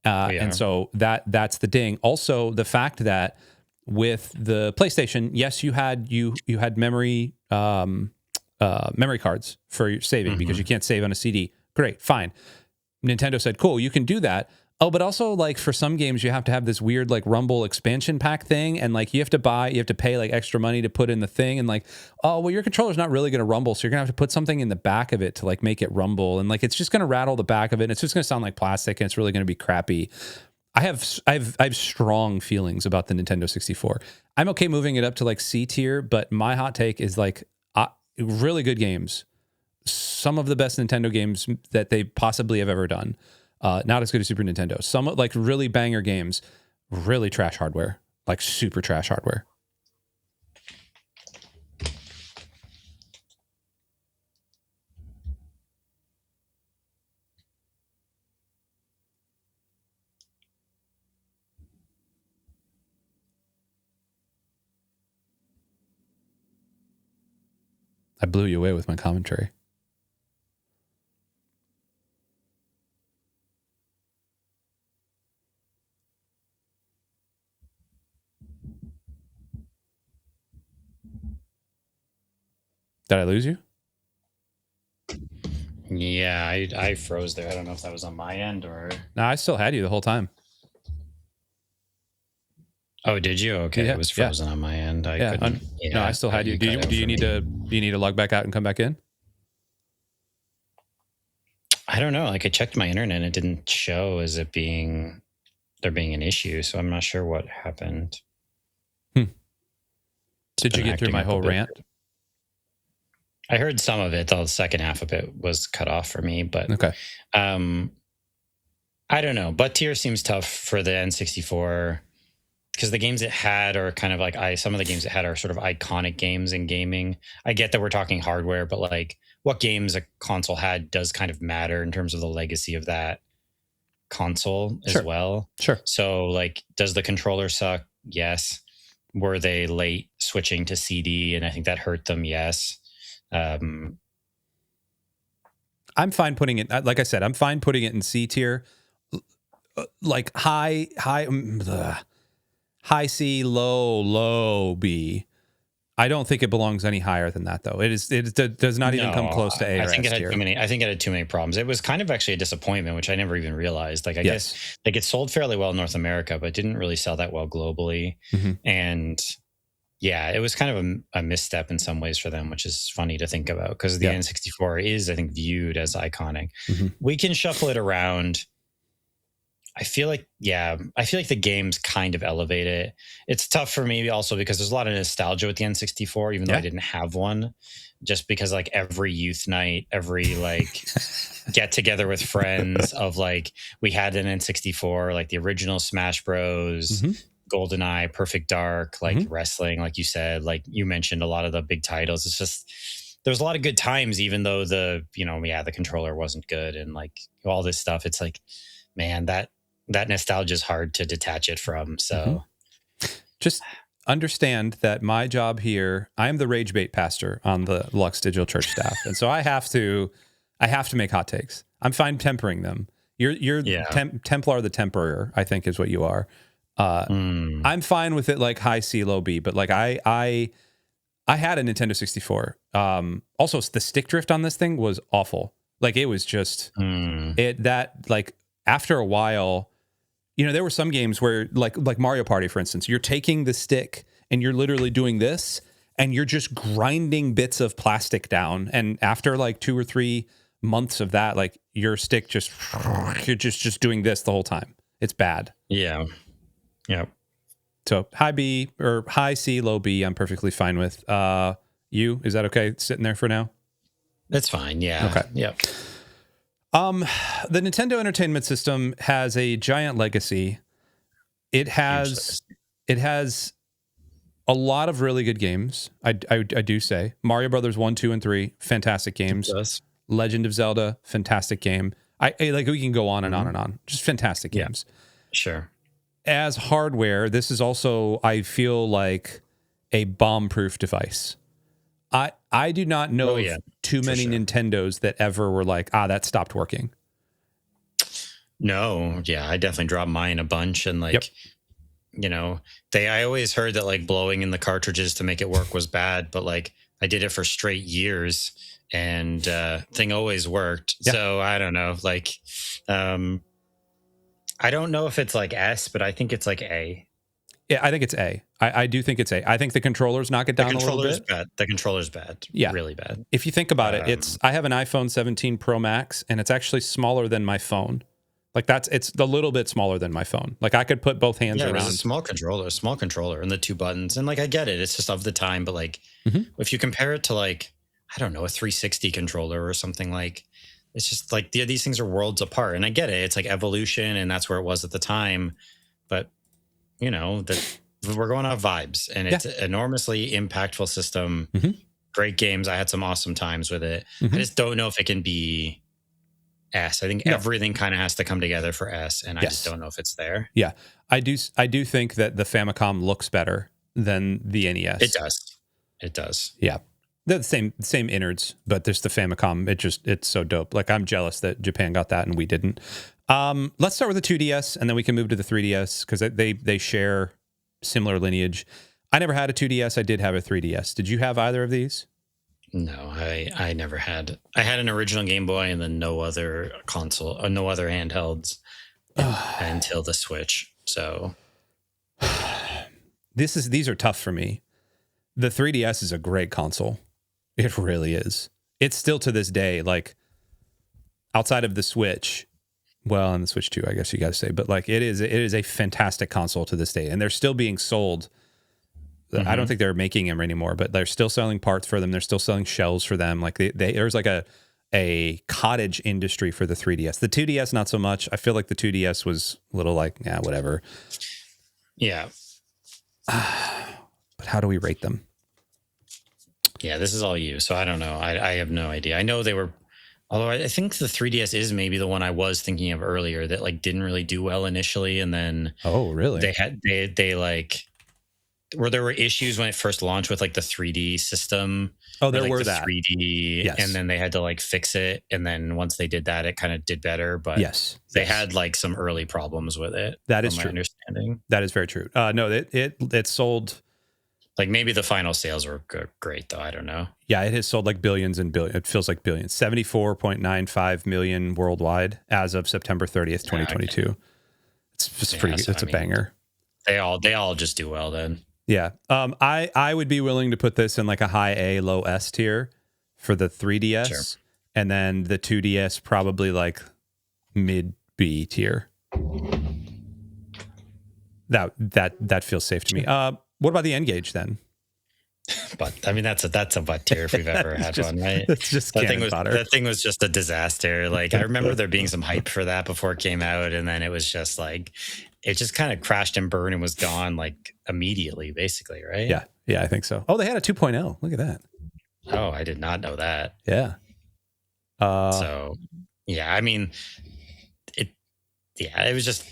And so that's the ding. Also, the fact that with the PlayStation, yes, you had memory cards for your saving because you can't save on a CD. Great, fine. Nintendo said, cool, you can do that. Oh, but also like for some games you have to have this weird like Rumble expansion pack thing, and like you have to pay like extra money to put in the thing, and like, oh well, your controller's not really going to rumble, so you're gonna have to put something in the back of it to like make it rumble, and like it's just going to rattle the back of it, and it's just going to sound like plastic, and it's really going to be crappy. I have strong feelings about the Nintendo 64. I'm okay moving it up to like C tier, but my hot take is like really good games. Some of the best Nintendo games that they possibly have ever done. Not as good as Super Nintendo. Some like really banger games, really trash hardware, like super trash hardware. I blew you away with my commentary. Did I lose you? Yeah, I froze there. I don't know if that was on my end or... No, I still had you the whole time. Oh, did you? Okay, yeah, it was frozen on my end. I couldn't. No, I still had you. Do you need to log back out and come back in? I don't know. Like I checked my internet, and it didn't show as it there being an issue. So I'm not sure what happened. Did you get through my whole rant? I heard some of it. The second half of it was cut off for me, but okay. I don't know. Butt tier seems tough for the N64 because the games it had are kind of like some of the games it had are sort of iconic games in gaming. I get that we're talking hardware, but like what games a console had does kind of matter in terms of the legacy of that console as well. Sure. So like, does the controller suck? Yes. Were they late switching to CD? And I think that hurt them. Yes. I'm fine putting it, like I said, I'm fine putting it in C tier, like high C, low B. I don't think it belongs any higher than that, though. It does not even come close to A or S tier. I think it had too many problems. It was kind of actually a disappointment, which I never even realized. Like, I guess like it sold fairly well in North America, but didn't really sell that well globally. Mm-hmm. And yeah, it was kind of a misstep in some ways for them, which is funny to think about because the N64 is, I think, viewed as iconic. Mm-hmm. We can shuffle it around. I feel like the games kind of elevate it. It's tough for me also because there's a lot of nostalgia with the N64, even though I didn't have one, just because like every youth night, every like get together with friends of like, we had an N64, like the original Smash Bros, GoldenEye, Perfect Dark, like wrestling, like you said, like you mentioned a lot of the big titles. It's just, there's a lot of good times, even though the controller wasn't good and like all this stuff. It's like, man, that nostalgia is hard to detach it from. So just understand that my job here, I am the rage bait pastor on the Lux Digital Church staff. And so I have to make hot takes. I'm fine tempering them. You're Templar the temperer, I think is what you are. I'm fine with it like high C, low B, but like I had a Nintendo 64. Also the stick drift on this thing was awful. Like it was just after a while, there were some games where like Mario Party, for instance, you're taking the stick and you're literally doing this and you're just grinding bits of plastic down. And after like 2 or 3 months of that, like your stick you're just doing this the whole time. It's bad. Yeah. Yeah. So high B or high C, low B, I'm perfectly fine with. Is that okay sitting there for now? That's fine. Yeah. Okay. Yeah. The Nintendo Entertainment System has a giant legacy. It has a lot of really good games. I do say Mario Brothers 1, 2, and 3, fantastic games. Legend of Zelda, fantastic game. I like we can go on and on and on. Just fantastic games. Sure. As hardware, this is also, I feel like, a bomb-proof device. I do not know too many Nintendos that ever were like, that stopped working. No, I definitely dropped mine a bunch, and like, I always heard that like blowing in the cartridges to make it work was bad, but like I did it for straight years, and thing always worked. Yeah. So I don't know, like, I don't know if it's like S, but I think it's like A. Yeah, I think it's A. I do think it's A. I think the controllers knock it down a little bit. The controller's bad. Yeah. Really bad. If you think about it, I have an iPhone 17 Pro Max, and it's actually smaller than my phone. Like it's a little bit smaller than my phone. Like I could put both hands around. Yeah, it's a small controller and the 2 buttons. And like, I get it. It's just of the time. But like, if you compare it to like, I don't know, a 360 controller or something, like, it's just like these things are worlds apart. And I get it. It's like evolution, and that's where it was at the time. But that we're going off vibes, and it's an enormously impactful system. Great games. I had some awesome times with it. I just don't know if it can be S. I think everything kind of has to come together for S, and I just don't know if it's there. Yeah, I do think that the Famicom looks better than the NES. It does. Yeah, they're the same innards, but there's the Famicom. It's so dope. Like I'm jealous that Japan got that and we didn't. Let's start with the 2DS, and then we can move to the 3DS because they share similar lineage. I never had a 2DS. I did have a 3DS. Did you have either of these? No, I never had. I had an original Game Boy and then no other console, no other handhelds until the Switch. So these are tough for me. The 3DS is a great console. It really is. It's still to this day, like outside of the Switch. Well, and the Switch 2, I guess you got to say, but like it is a fantastic console to this day, and they're still being sold I don't think they're making them anymore, but they're still selling parts for them. They're still selling shells for them. Like there's like a cottage industry for the 3DS. The 2DS, not so much. I feel like the 2DS was a little like, yeah, whatever. Yeah. But how do we rate them? Yeah, this is all you. So I don't know. I have no idea. I know they were, although I think the 3DS is maybe the one I was thinking of earlier that like didn't really do well initially. And then they like, where there were issues when it first launched with like the 3D system. Oh, there like were the that 3D, yes. And then they had to like fix it. And then once they did that, it kind of did better. But they had like some early problems with it. That is true. My understanding. That is very true. No, it sold. Like maybe the final sales were great though. I don't know. Yeah, it has sold like billions and billions. It feels like billions. 74.95 million worldwide as of September 30th, 2022. Okay. It's just pretty. So, it's a banger. They all just do well then. Yeah. I would be willing to put this in like a high A, low S tier for the 3DS. Sure. And then the 2DS probably like mid B tier. That feels safe to me. What about the N-Gage then? But I mean that's a butt tier if we've ever had one, right? It's just that thing was just a disaster. Like I remember there being some hype for that before it came out, and then it was just like it just kind of crashed and burned and was gone like immediately, basically, right? Yeah, I think so. Oh, they had a 2.0. Look at that. Oh, I did not know that. Yeah. So yeah, I mean it was just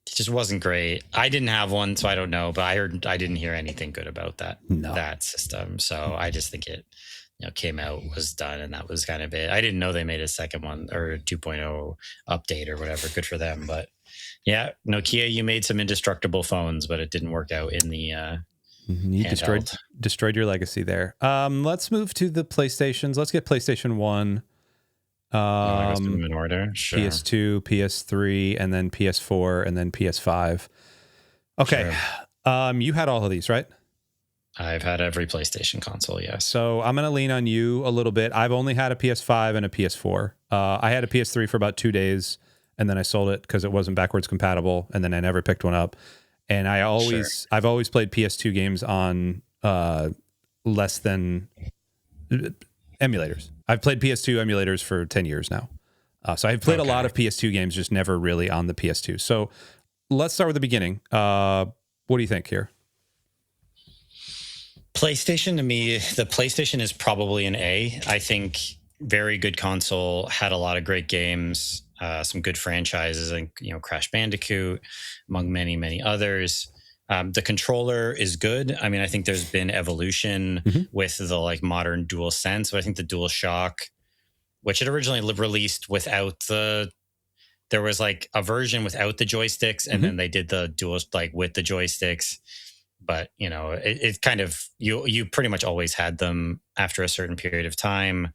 it just wasn't great. I didn't have one, so I don't know, but I didn't hear anything good about that system. So I just think it, came out, was done, and that was kind of it. I didn't know they made a second one or a 2.0 update or whatever. Good for them. But yeah, Nokia, you made some indestructible phones, but it didn't work out in the you destroyed your legacy there. Let's move to the PlayStations. Let's get PlayStation 1. In order. Sure. PS2, PS3, and then PS4, and then PS5. Okay. Sure. You had all of these, right? I've had every PlayStation console, yes. So I'm going to lean on you a little bit. I've only had a PS5 and a PS4. I had a PS3 for about 2 days, and then I sold it because it wasn't backwards compatible, and then I never picked one up. And I've always played PS2 games on less than emulators. I've played PS2 emulators for 10 years now. So I've played a lot of PS2 games, just never really on the PS2. So let's start with the beginning. What do you think here? PlayStation, to me, the PlayStation is probably an A. I think very good console, had a lot of great games, some good franchises, and Crash Bandicoot, among many, many others. The controller is good. I mean, I think there's been evolution with the like modern DualSense. So I think the DualShock, which it originally released without there was like a version without the joysticks, and then they did the dual like with the joysticks. But it kind of you pretty much always had them after a certain period of time.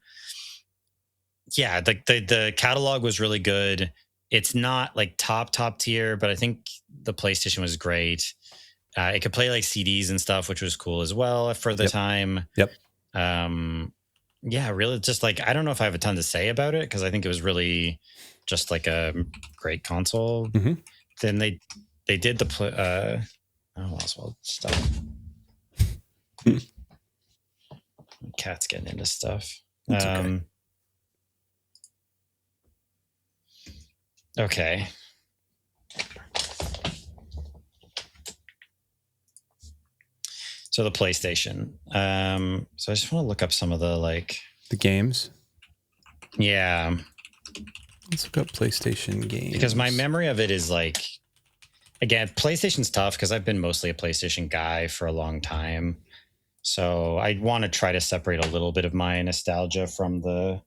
Yeah, the catalog was really good. It's not like top tier, but I think the PlayStation was great. It could play like CDs and stuff, which was cool as well for the time. Yep. Yeah, really just like, I don't know if I have a ton to say about it because I think it was really just like a great console. Then they did the Oswald, stop. Cat's getting into stuff. Okay. So the PlayStation. So I just want to look up some of the games. Yeah. Let's look up PlayStation games. Because my memory of it is again, PlayStation's tough because I've been mostly a PlayStation guy for a long time. So I want to try to separate a little bit of my nostalgia from So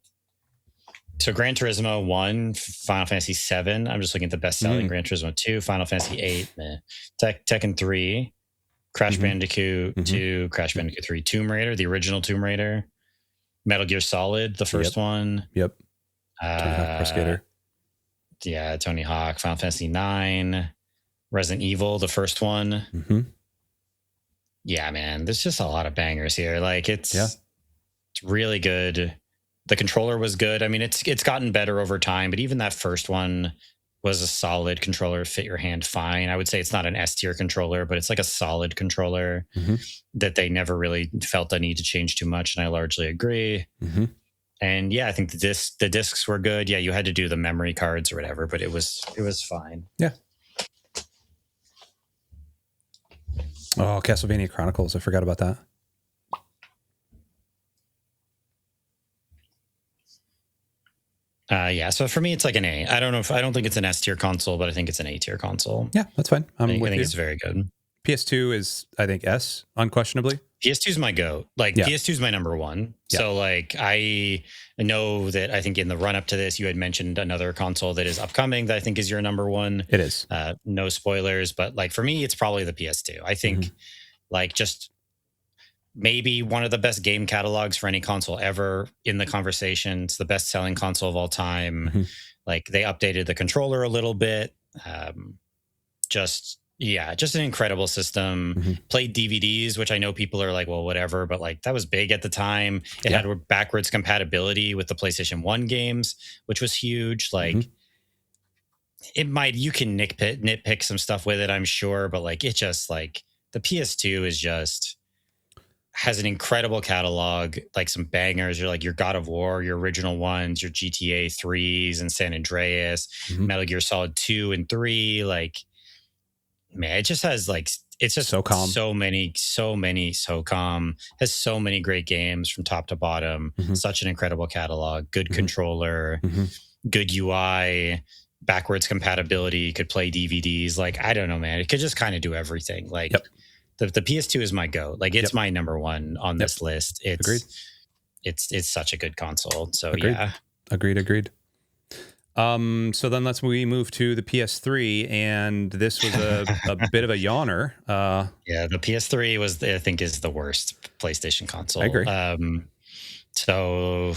Gran Turismo 1, Final Fantasy 7. I'm just looking at the best-selling Gran Turismo 2, Final Fantasy 8, Tekken 3, Crash Bandicoot 2, Crash Bandicoot 3, Tomb Raider, the original Tomb Raider, Metal Gear Solid, the first one. Yep. Tony Hawk Pro Skater. Yeah, Tony Hawk, Final Fantasy 9, Resident Evil, the first one. Yeah, man, there's just a lot of bangers here. It's really good. The controller was good. I mean, it's gotten better over time, but even that first one, was a solid controller, fit your hand fine. I would say it's not an S tier controller, but it's like a solid controller that they never really felt the need to change too much, and I largely agree. And yeah, I think the discs were good. Yeah, you had to do the memory cards or whatever, but it was fine. Yeah. Oh, Castlevania Chronicles. I forgot about that. Yeah, so for me, it's like an A. I don't think it's an S tier console, but I think it's an A tier console. Yeah, that's fine. I think it's very good. PS2 is, I think, S, unquestionably. PS2 is my GOAT. Like, PS2 is my number one. Yeah. So, like, I know that I think in the run up to this, you had mentioned another console that is upcoming that I think is your number one. It is. No spoilers, but like for me, it's probably the PS2. I think, like, just maybe one of the best game catalogs for any console ever in the conversation. It's the best selling console of all time. Like, they updated the controller a little bit. Just an incredible system. Played DVDs, which I know people are like, well, whatever, but like that was big at the time. It had backwards compatibility with the PlayStation 1 games, which was huge. Like, you can nitpick some stuff with it, I'm sure, but like it just, like, the PS2 is just has an incredible catalog, like some bangers. You're like your God of War, your original ones, your GTA 3s and San Andreas, Metal Gear Solid 2 and 3. Like, man, it just has like, it's just so many SOCOM, has so many great games from top to bottom. Such an incredible catalog, good controller, good UI, backwards compatibility, could play DVDs. Like, I don't know, man, it could just kind of do everything. Like, the PS2 is my go. Like, it's my number one on this list. Agreed. It's such a good console. So Agreed. So then we move to the PS3, and this was a bit of a yawner. The PS3 was, I think, is the worst PlayStation console. I agree. So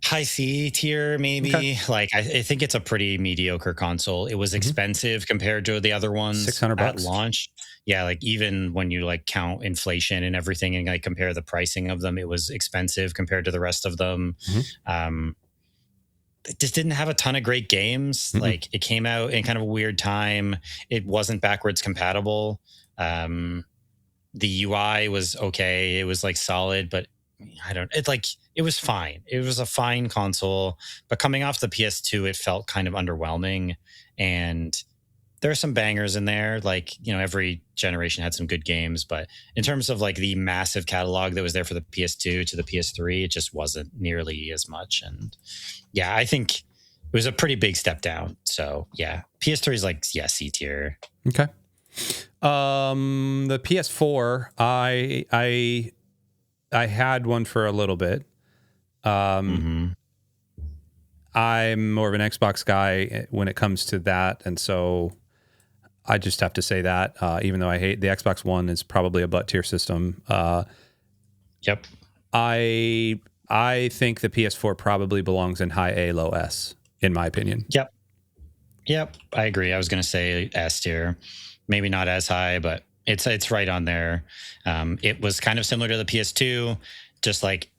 high C tier, maybe. Okay. Like, I think it's a pretty mediocre console. It was expensive compared to the other ones $600 at launch. Yeah, like even when you like count inflation and everything and like compare the pricing of them, it was expensive compared to the rest of them. It just didn't have a ton of great games. Like, it came out in kind of a weird time. It wasn't backwards compatible. The UI was okay. It was like solid, but it was fine. It was a fine console, but coming off the PS2, it felt kind of underwhelming. And there are some bangers in there. Like, you know, every generation had some good games, but in terms of like the massive catalog that was there for the PS2 to the PS3, it just wasn't nearly as much. And yeah, I think it was a pretty big step down. So yeah, PS3 is like, C tier. Okay. The PS4, I had one for a little bit. I'm more of an Xbox guy when it comes to that, and so I just have to say that, even though I hate the Xbox One, is probably a butt tier system. Yep. I think the PS4 probably belongs in high A, low S, in my opinion. Yep. I agree. I was going to say S tier, maybe not as high, but it's right on there. It was kind of similar to the PS2, just like,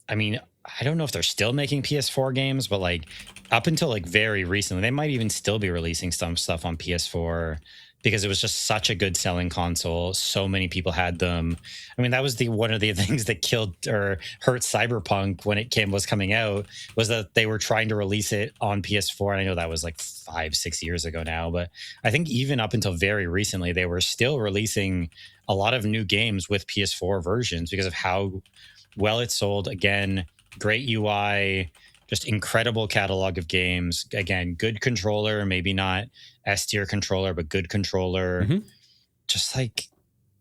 I mean, I don't know if they're still making PS4 games, but like up until like very recently, they might even still be releasing some stuff on PS4 because it was just such a good selling console. So many people had them. I mean, that was one of the things that killed or hurt Cyberpunk when it was coming out, was that they were trying to release it on PS4. And I know that was like 5-6 years ago now, but I think even up until very recently, they were still releasing a lot of new games with PS4 versions because of how well it sold. Again, great UI, just incredible catalog of games. Again, good controller, maybe not S tier controller, but good controller. Just like,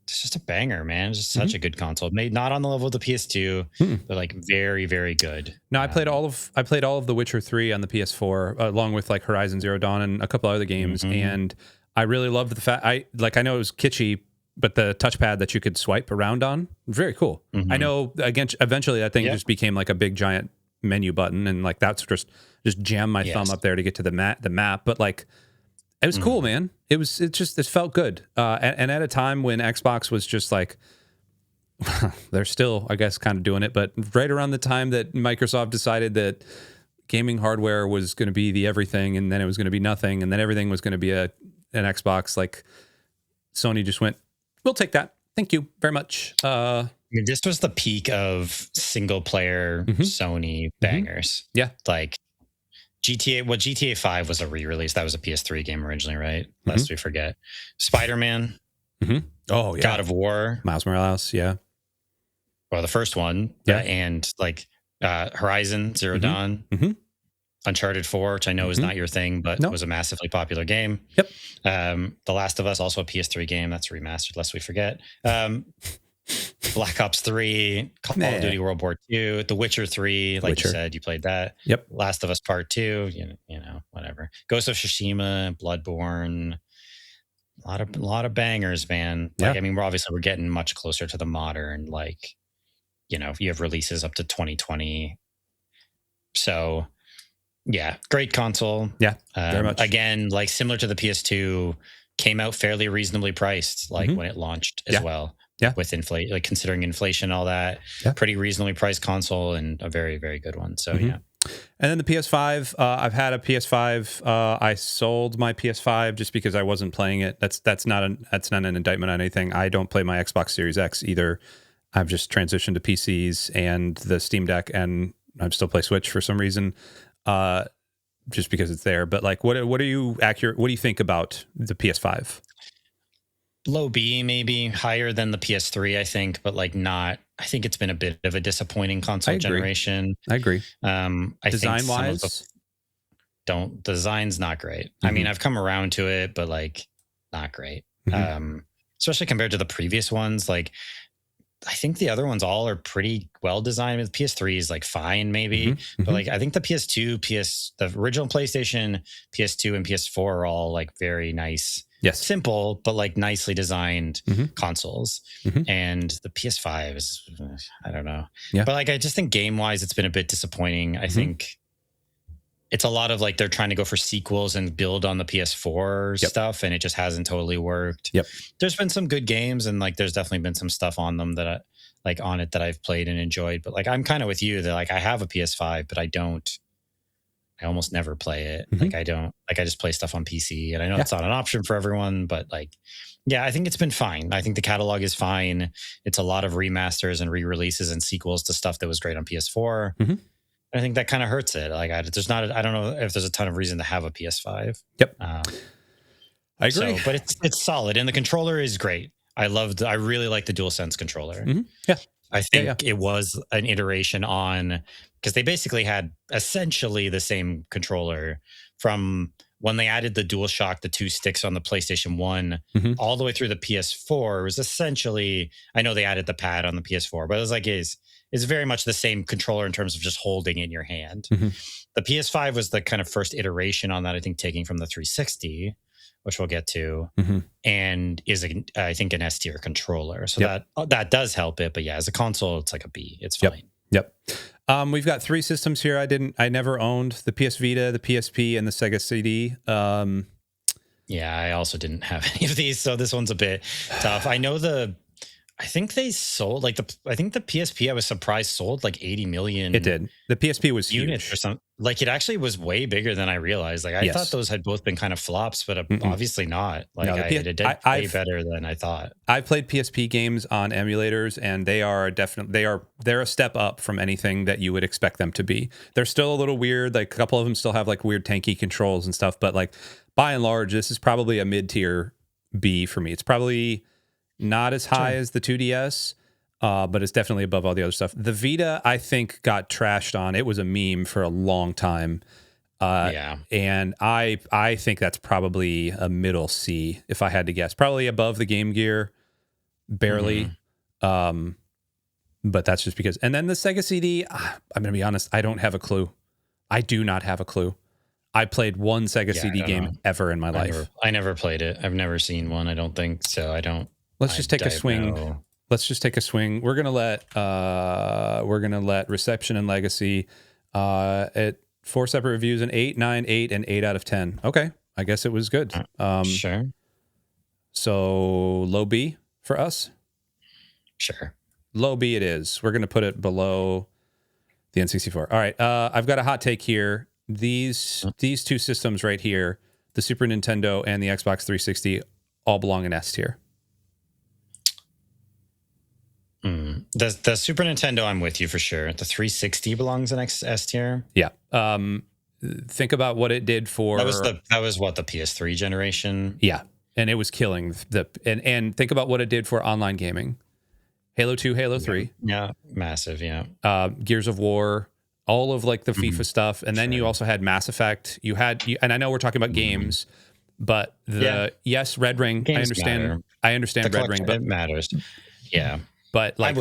it's just a banger, man. It's just such a good console. Made not on the level of the PS2, but like very, very good. No, I played all of The Witcher 3 on the PS4, along with like Horizon Zero Dawn and a couple other games, and I really loved the fact I know it was kitschy, but the touchpad that you could swipe around on, very cool. I know, again, eventually that thing just became like a big giant menu button, and like that's just jam my thumb up there to get to the map. But like, it was cool, man. It felt good. And at a time when Xbox was just like, they're still, I guess, kind of doing it, but right around the time that Microsoft decided that, gaming hardware was going to be the everything, and then it was going to be nothing, and then everything was going to be an Xbox. Like Sony just went, we'll take that. Thank you very much. I mean, this was the peak of single player Sony bangers. Yeah. Like GTA 5 was a re-release. That was a PS3 game originally, right? Lest we forget. Spider-Man. Oh, yeah. God of War. Miles Morales, yeah. Well, the first one. Yeah. And like Horizon Zero Dawn. Uncharted 4, which I know is not your thing, but was a massively popular game. Yep. The Last of Us, also a PS3 game. That's remastered, lest we forget. Black Ops 3, Call of Duty World War II, The Witcher 3, like you said, you played that. Yep. Last of Us Part 2, you know, whatever. Ghost of Tsushima, Bloodborne. A lot of bangers, man. Like, I mean, we're getting much closer to the modern, like, you know, you have releases up to 2020. So yeah, great console. Yeah, very much. Again, like similar to the PS2, came out fairly reasonably priced, like when it launched as well. Yeah, with inflation, like considering inflation, all that. Yeah. Pretty reasonably priced console and a very, very good one. So yeah. And then the PS5, I've had a PS5. I sold my PS5 just because I wasn't playing it. That's not an indictment on anything. I don't play my Xbox Series X either. I've just transitioned to PCs and the Steam Deck, and I still play Switch for some reason. Just because it's there. But like, what are you accurate? What do you think about the PS5? Low B, maybe higher than the PS3, I think, but like not. I think it's been a bit of a disappointing console generation. I agree. Design wise, design's not great. I mean, I've come around to it, but like not great. Especially compared to the previous ones. Like, I think the other ones all are pretty well designed. The PS3 is like fine, maybe, but like I think the PS2, the original PlayStation, PS2, and PS4 are all like very nice, simple, but like nicely designed consoles. And the PS5 is, I don't know, but like I just think game wise, it's been a bit disappointing. I think it's a lot of like they're trying to go for sequels and build on the PS4 stuff, and it just hasn't totally worked. There's been some good games, and like there's definitely been some stuff on them that on it that I've played and enjoyed. But like I'm kind of with you that like I have a PS5, but I almost never play it. Like I just play stuff on PC, and I know it's not an option for everyone, but like yeah, I think it's been fine. I think the catalog is fine. It's a lot of remasters and re-releases and sequels to stuff that was great on PS4. I think that kind of hurts it. Like I don't know if there's a ton of reason to have a PS5. I agree. But it's solid, and the controller is great. I really like the DualSense controller. I think it was an iteration on, because they basically had essentially the same controller from when they added the DualShock, the two sticks on the PlayStation 1, all the way through the PS4. It was essentially, I know they added the pad on the PS4, but it was like is very much the same controller in terms of just holding in your hand. The PS5 was the kind of first iteration on that, I think, taking from the 360, which we'll get to, and is, I think, an S-tier controller. So that does help it. But yeah, as a console, it's like a B. It's fine. We've got three systems here. I never owned the PS Vita, the PSP, and the Sega CD. Yeah, I also didn't have any of these. So this one's a bit tough. I think they sold I think the PSP, I was surprised, sold like 80 million. It did. The PSP was units huge. Or something. Like it actually was way bigger than I realized. Like I thought those had both been kind of flops, but obviously not. Like it did way better than I thought. I've played PSP games on emulators, and they're a step up from anything that you would expect them to be. They're still a little weird. Like a couple of them still have like weird tanky controls and stuff, but like by and large, this is probably a mid-tier B for me. It's probably not as high as the 2DS, but it's definitely above all the other stuff. The Vita, I think, got trashed on. It was a meme for a long time. And I think that's probably a middle C, if I had to guess. Probably above the Game Gear, barely. But that's just because. And then the Sega CD, I'm going to be honest, I don't have a clue. I do not have a clue. I played one Sega CD game ever in my life. I never played it. I've never seen one, I don't think. So I don't. Let's just take a swing. Know. Let's just take a swing. We're gonna let Reception and Legacy at 4 separate reviews, an 8, 9, 8, and 8 out of 10. Okay, I guess it was good. Sure. So low B for us. Sure. Low B it is. We're gonna put it below The N64. All right. I've got a hot take here. These two systems right here, the Super Nintendo and the Xbox 360, all belong in S tier. The Super Nintendo, I'm with you for sure. The 360 belongs in S tier. Yeah. Think about what it did for... That was what, the PS3 generation? Yeah. And it was killing and think about what it did for online gaming. Halo 2, Halo 3. Yeah, massive, yeah. Gears of War, all of like the FIFA stuff. And then you also had Mass Effect. And I know we're talking about games, but yes, Red Ring. Games I understand Red Ring, but it matters. Yeah. But like,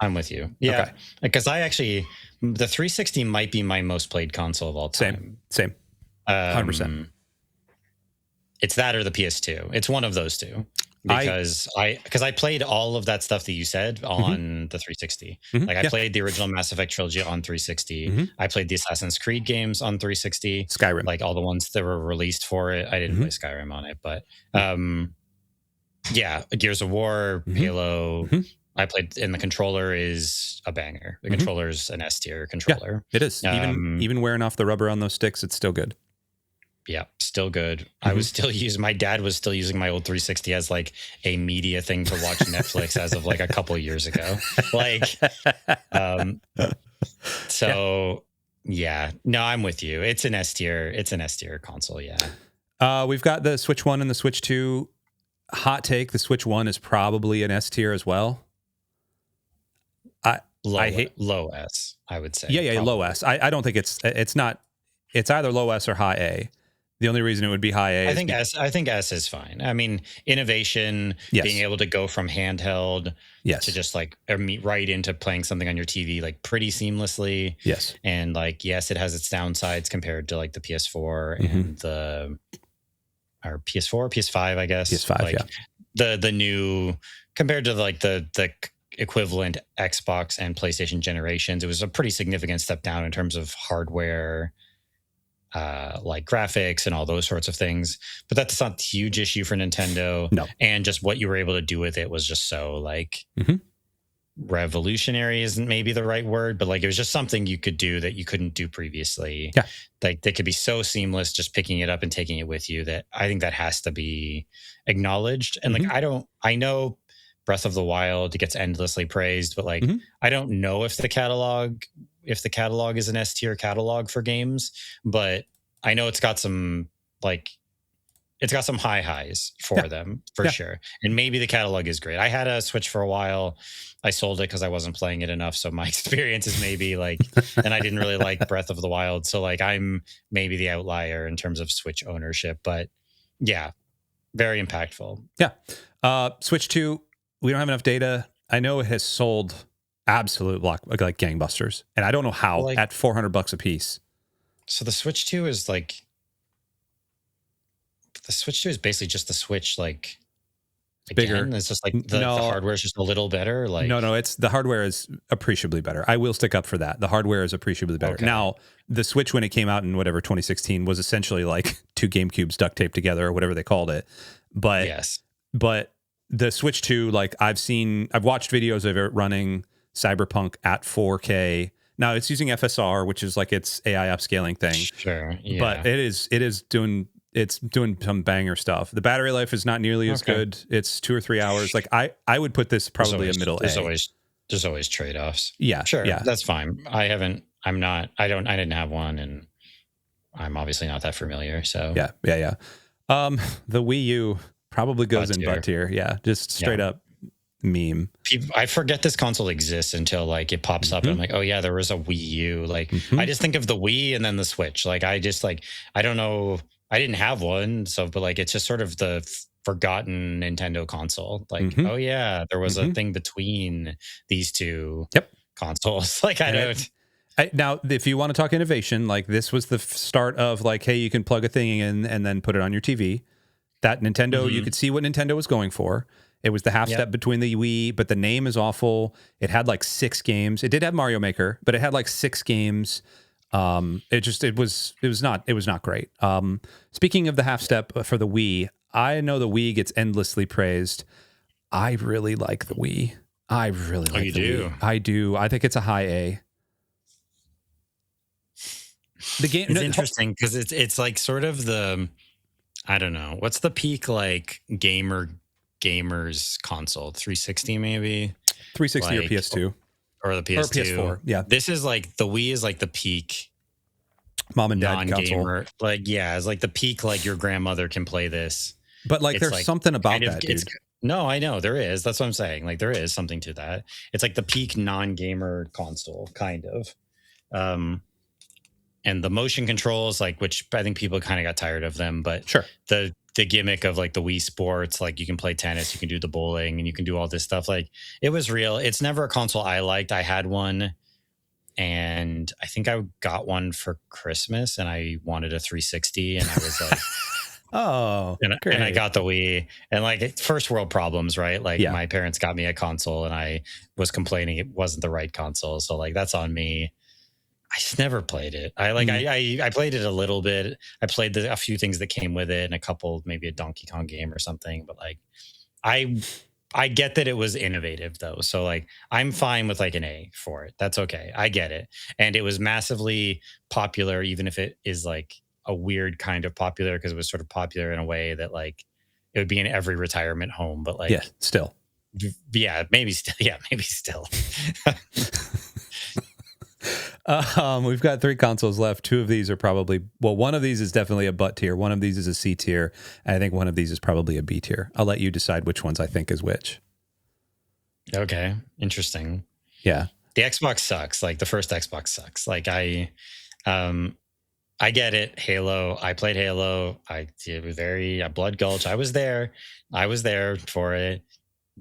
I'm with you. Yeah. Okay. Because the 360 might be my most played console of all time. Same. 100%. It's that or the PS2. It's one of those two. Because I played all of that stuff that you said on the 360. Like I played the original Mass Effect trilogy on 360. I played the Assassin's Creed games on 360. Skyrim. Like all the ones that were released for it. I didn't play Skyrim on it, but Gears of War, Halo. I played, and the controller is a banger. The controller's an S tier controller. Yeah, it is. Even wearing off the rubber on those sticks, it's still good. Yeah, still good. I was still my dad was still using my old 360 as like a media thing to watch Netflix as of like a couple of years ago. Like, no, I'm with you. It's an S tier. It's an S tier console. Yeah. We've got the Switch 1 and the Switch 2. Hot take: the Switch 1 is probably an S tier as well. Low S, I would say. Yeah, low S. I don't think it's not. It's either low S or high A. The only reason it would be high A, I think S is fine. I mean, innovation, being able to go from handheld to just like meet right into playing something on your TV like pretty seamlessly. Yes, and like it has its downsides compared to like the PS4 and or PS4, PS5, I guess. PS5, like the new compared to like the equivalent Xbox and PlayStation generations, it was a pretty significant step down in terms of hardware, like graphics and all those sorts of things. But that's not a huge issue for Nintendo. No. And just what you were able to do with it was just so like revolutionary isn't maybe the right word, but like it was just something you could do that you couldn't do previously. Yeah. Like they could be so seamless just picking it up and taking it with you that I think that has to be acknowledged. And like I know Breath of the Wild gets endlessly praised, but like I don't know if the catalog is an S tier catalog for games, but I know it's got some high highs for them for sure. And maybe the catalog is great. I had a Switch for a while. I sold it because I wasn't playing it enough. So my experience is maybe like, and I didn't really like Breath of the Wild. So like I'm maybe the outlier in terms of Switch ownership, but yeah, very impactful. Yeah. Switch 2. We don't have enough data. I know it has sold absolute like gangbusters, and I don't know how at $400 a piece. So the Switch 2 is basically just the Switch like bigger. It's just like the hardware is just a little better. Like no, it's the hardware is appreciably better. I will stick up for that. The hardware is appreciably better. Okay. Now the Switch, when it came out in 2016, was essentially like two GameCubes duct taped together or whatever they called it. But the Switch 2, like I've watched videos of it running Cyberpunk at 4K. Now it's using FSR, which is like its AI upscaling thing. Sure. Yeah. But it is doing some banger stuff. The battery life is not nearly as good. It's 2 or 3 hours. Like I would put this probably a middle A. There's always trade-offs. Yeah. Sure. Yeah. That's fine. I didn't have one, and I'm obviously not that familiar. So yeah. The Wii U probably goes in butt tier. Yeah. Just straight up meme. I forget this console exists until like it pops up and I'm like, oh yeah, there was a Wii U. Like I just think of the Wii and then the Switch. Like I just like, I don't know. I didn't have one. So, but like, it's just sort of the forgotten Nintendo console. Like, oh yeah, there was a thing between these two consoles. Like now, if you want to talk innovation, like this was the start of like, hey, you can plug a thing in and then put it on your TV. That Nintendo, you could see what Nintendo was going for. It was the half step between the Wii, but the name is awful. It had like 6 games. It did have Mario Maker, but it had like 6 games. It was not great. Speaking of the half step for the Wii, I know the Wii gets endlessly praised. I really like the Wii. I really like the Wii. I do. I think it's a high A. The game is interesting because it's like sort of the, I don't know, what's the peak like gamers console? 360 maybe? 360 like, or PS2. Or the PS2. Or PS4, yeah. This is like, the Wii is like the peak mom and dad console. Like, yeah, it's like the peak, like your grandmother can play this. But like, there's like, something about that, dude. No, I know there is. That's what I'm saying. Like, there is something to that. It's like the peak non-gamer console, kind of. And the motion controls, like, which I think people kind of got tired of them, but sure. The gimmick of like the Wii Sports, like you can play tennis, you can do the bowling, and you can do all this stuff. Like, it was real. It's never a console I liked. I had one, and I think I got one for Christmas, and I wanted a 360, and I was like, oh, and I got the Wii, and like first world problems, right? Like my parents got me a console, and I was complaining it wasn't the right console, so like that's on me. I just never played it. I played it a little bit. I played a few things that came with it, and a couple, maybe a Donkey Kong game or something. But like, I get that it was innovative though, so like I'm fine with like an A for it. That's okay. I get it, and it was massively popular, even if it is like a weird kind of popular, because it was sort of popular in a way that like it would be in every retirement home. But like, maybe still. We've got 3 consoles left. 2 of these are probably, well, one of these is definitely a butt tier. One of these is a C tier. And I think one of these is probably a B tier. I'll let you decide which ones I think is which. Okay. Interesting. Yeah. The Xbox sucks. Like the first Xbox sucks. Like I get it. Halo. I played Halo. It was very Blood Gulch. I was there for it.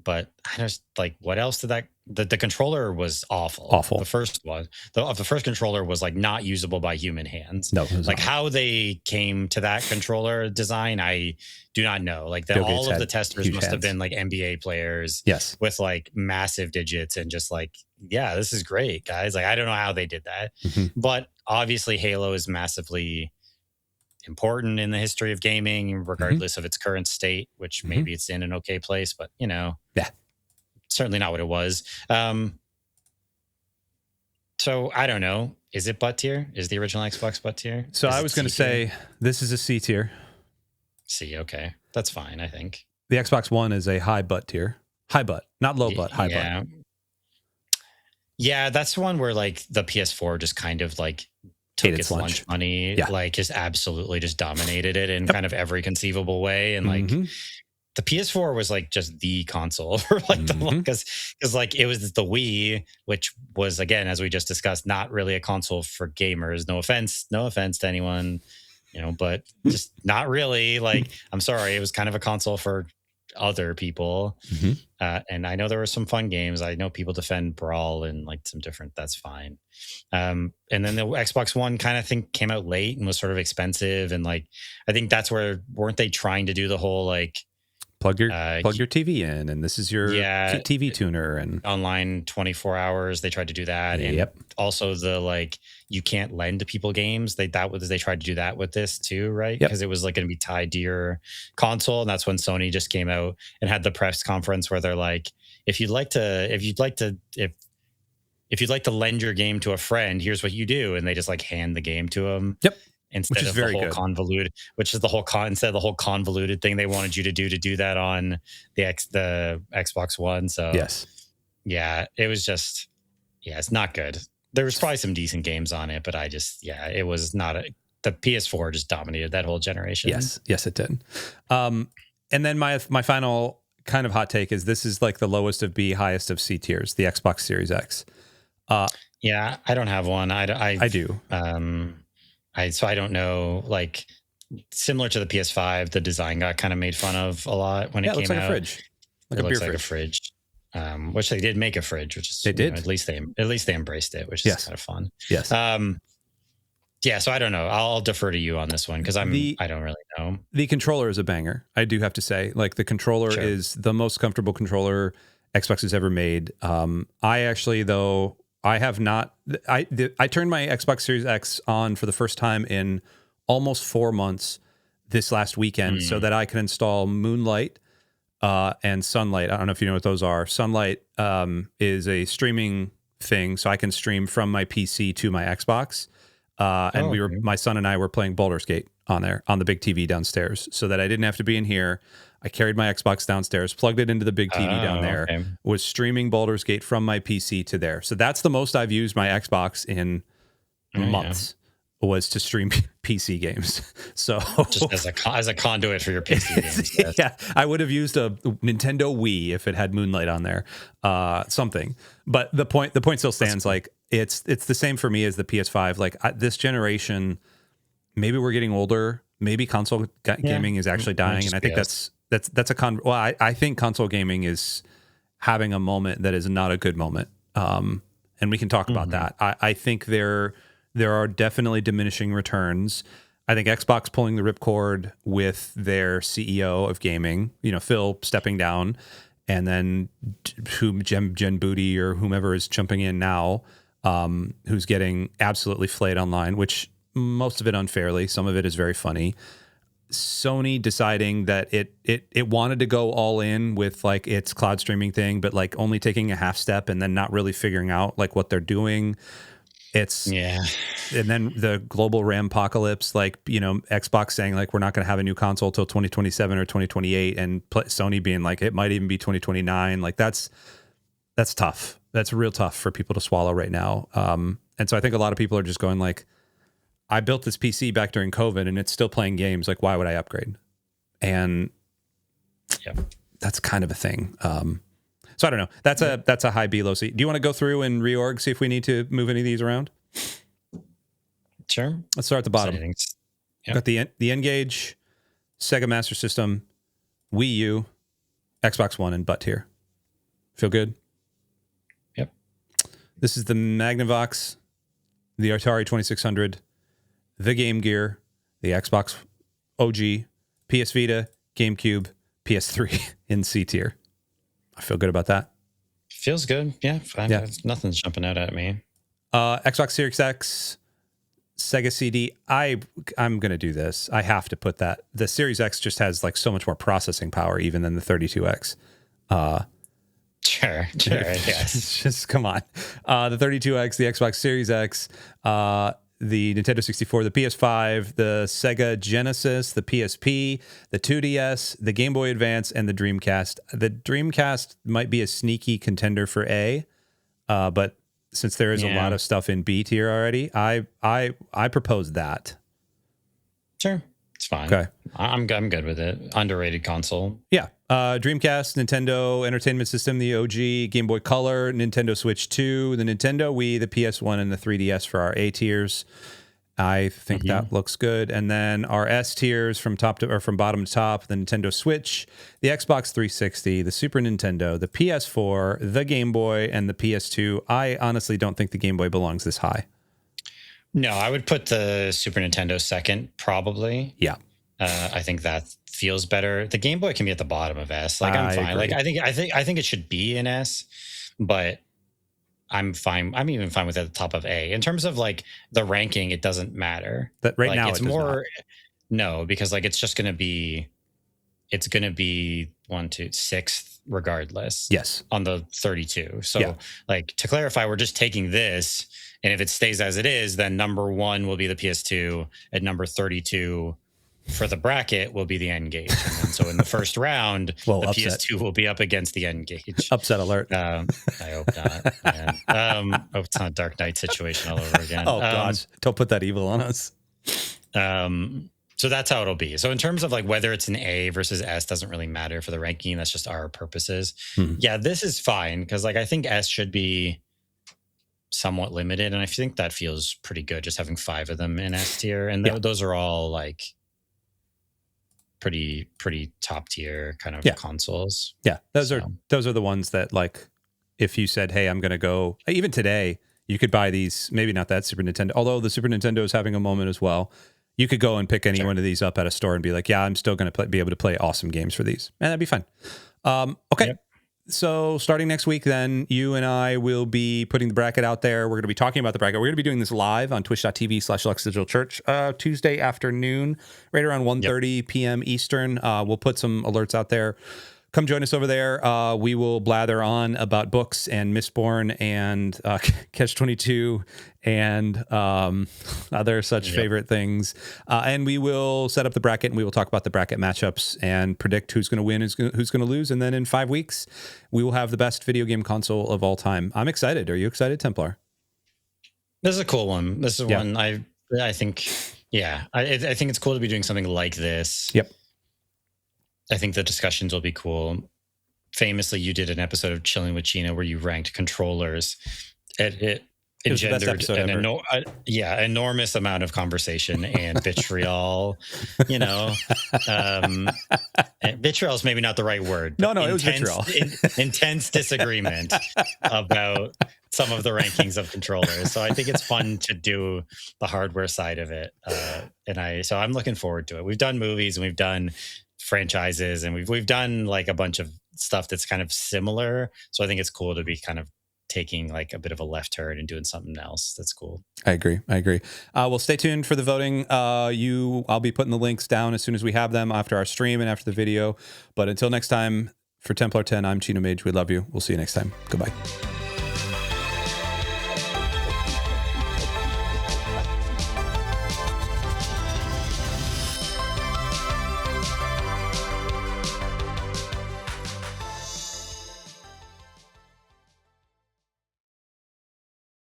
But I just like, what else did that? The controller was awful. The first one, the first controller was like not usable by human hands. No, like how they came to that controller design, I do not know. Like all of the testers must have been like NBA players, yes, with like massive digits and just like, yeah, this is great, guys. Like I don't know how they did that, but obviously Halo is massively important in the history of gaming, regardless of its current state, which maybe it's in an okay place, but you know, certainly not what it was. So I don't know. Is it butt tier? Is the original Xbox butt tier? So I was going to say this is a C tier. C, okay. That's fine, I think. The Xbox One is a high butt tier. High butt, not low butt, high butt. Yeah, that's one where like the PS4 just kind of like took its lunch money, like just absolutely just dominated it in kind of every conceivable way. And like the PS4 was like just the console for like the because like it was the Wii, which was, again, as we just discussed, not really a console for gamers. No offense to anyone, you know, but just not really. Like, I'm sorry, it was kind of a console for other people. And I know there were some fun games. I know people defend Brawl and like some different, that's fine. And then the Xbox One kind of think came out late and was sort of expensive. And like, I think that's where, weren't they trying to do the whole like, plug your TV in, and this is your TV tuner, and online 24 hours. They tried to do that, and also the like you can't lend to people games. They tried to do that with this too, right? Because it was like going to be tied to your console, and that's when Sony just came out and had the press conference where they're like, if you'd like to lend your game to a friend, here's what you do, and they just like hand the game to them. Instead of the whole convoluted, instead of the whole convoluted thing they wanted you to do that on the Xbox One. So it was just, it's not good. There was probably some decent games on it, but it was not the PS4 just dominated that whole generation. Yes, it did. And then my final kind of hot take is this is like the lowest of B, highest of C tiers, the Xbox Series X. I don't have one. I do. So I don't know, like similar to the PS5, the design got kind of made fun of a lot when it came out. Like a fridge. It looks like a fridge. Which they did make a fridge, which is they did. At least they embraced it, which is kind of fun. Yes. So I don't know. I'll defer to you on this one because I don't really know. The controller is a banger. I do have to say, like the controller is the most comfortable controller Xbox has ever made. I actually, though, I have not. I turned my Xbox Series X on for the first time in almost 4 months this last weekend, so that I can install Moonlight and Sunlight. I don't know if you know what those are. Sunlight is a streaming thing, so I can stream from my PC to my Xbox. And my son and I were playing Baldur's Gate on there on the big TV downstairs, so that I didn't have to be in here. I carried my Xbox downstairs, plugged it into the big TV down there, was streaming Baldur's Gate from my PC to there. So that's the most I've used my Xbox in months. Was to stream PC games. So just as a conduit for your PC games. Yes. Yeah, I would have used a Nintendo Wii if it had Moonlight on there, something. But the point still stands. Like it's the same for me as the PS5. Like this generation, maybe we're getting older. Maybe console gaming is actually dying, and I think that's I think console gaming is having a moment that is not a good moment. And we can talk about that. I think there are definitely diminishing returns. I think Xbox pulling the ripcord with their CEO of gaming, Phil stepping down, and then Jen Booty or whomever is jumping in now, who's getting absolutely flayed online, which most of it unfairly. Some of it is very funny. Sony deciding that it wanted to go all in with like its cloud streaming thing, but like only taking a half step and then not really figuring out like what they're doing. And then the global RAM apocalypse, like, Xbox saying like, we're not going to have a new console till 2027 or 2028, and Sony being like, it might even be 2029. Like that's tough. That's real tough for people to swallow right now. And so I think a lot of people are just going like, I built this PC back during COVID and it's still playing games. Like, why would I upgrade? And that's kind of a thing. So I don't know. That's a high B, low C. Do you want to go through and reorg, see if we need to move any of these around? Sure. Let's start at the bottom. Got the N-Gage, Sega Master System, Wii U, Xbox One, and butt tier. Feel good? Yep. This is the Magnavox, the Atari 2600, the Game Gear, the Xbox OG, PS Vita, GameCube, PS3 in C tier. I feel good about that. Feels good. Yeah. Nothing's jumping out at me. Xbox Series X, Sega CD. I'm going to do this. I have to put that. The Series X just has like so much more processing power even than the 32X. Sure. Yes. Just come on. The 32X, the Xbox Series X, the Nintendo 64, the PS5, the Sega Genesis, the PSP, the 2DS, the Game Boy Advance, and the Dreamcast. The Dreamcast might be a sneaky contender for A, but since there is a lot of stuff in B tier already, I propose that. Sure, it's fine. Okay, I'm good with it. Underrated console. Yeah. Dreamcast, Nintendo Entertainment System, the OG, Game Boy Color, Nintendo Switch 2, the Nintendo Wii, the PS1, and the 3DS for our A tiers. I think that looks good. And then our S tiers from bottom to top, the Nintendo Switch, the Xbox 360, the Super Nintendo, the PS4, the Game Boy, and the PS2. I honestly don't think the Game Boy belongs this high. No, I would put the Super Nintendo second, probably. Yeah. I think that feels better. The Game Boy can be at the bottom of S. Like I'm fine. Agree. Like I think it should be in S, but I'm fine. I'm even fine with it at the top of A. In terms of like the ranking, it doesn't matter. That right now it's more. No, because like it's gonna be 6th regardless. Yes. On the 32. So like to clarify, we're just taking this, and if it stays as it is, then number 1 will be the PS2, and number 32 for the bracket will be the N-Gage. And then, so in the first round, the PS2 will be up against the N-Gage. Upset alert. I hope not. Hope it's not a Dark Knight situation all over again. Oh, gosh. Don't put that evil on us. So that's how it'll be. So in terms of like whether it's an A versus S doesn't really matter for the ranking. That's just our purposes. Yeah, this is fine because like I think S should be somewhat limited, and I think that feels pretty good just having 5 of them in S tier. And those are all like pretty top tier kind of consoles. Yeah, those are the ones that like if you said, hey, I'm going to go, even today, you could buy these, maybe not that Super Nintendo, although the Super Nintendo is having a moment as well. You could go and pick any one of these up at a store and be like, yeah, I'm still going to be able to play awesome games for these. And that'd be fun. Okay. Yep. So starting next week, then you and I will be putting the bracket out there. We're going to be talking about the bracket. We're going to be doing this live on twitch.tv/LuxDigitalChurch Tuesday afternoon, right around 1:30 p.m. Eastern. We'll put some alerts out there. come join us over there. We will blather on about books and Mistborn and Catch-22 and other such favorite things. And we will set up the bracket, and we will talk about the bracket matchups and predict who's going to win, who's going to lose. And then in 5 weeks, we will have the best video game console of all time. I'm excited. Are you excited, Templar? This is a cool one. This is one I think, I think it's cool to be doing something like this. Yep. I think the discussions will be cool. Famously, you did an episode of Chilling with Chino where you ranked controllers. It engendered an enormous amount of conversation and vitriol. Vitriol is maybe not the right word. No, it was vitriol. Intense disagreement about some of the rankings of controllers. So I think it's fun to do the hardware side of it. So I'm looking forward to it. We've done movies and we've done franchises and we've done like a bunch of stuff that's kind of similar. So I think it's cool to be kind of taking like a bit of a left turn and doing something else. That's cool. I agree. Well, stay tuned for the voting. I'll be putting the links down as soon as we have them after our stream and after the video. But until next time, for Templar 10, I'm Chino Mage. We love you. We'll see you next time. Goodbye.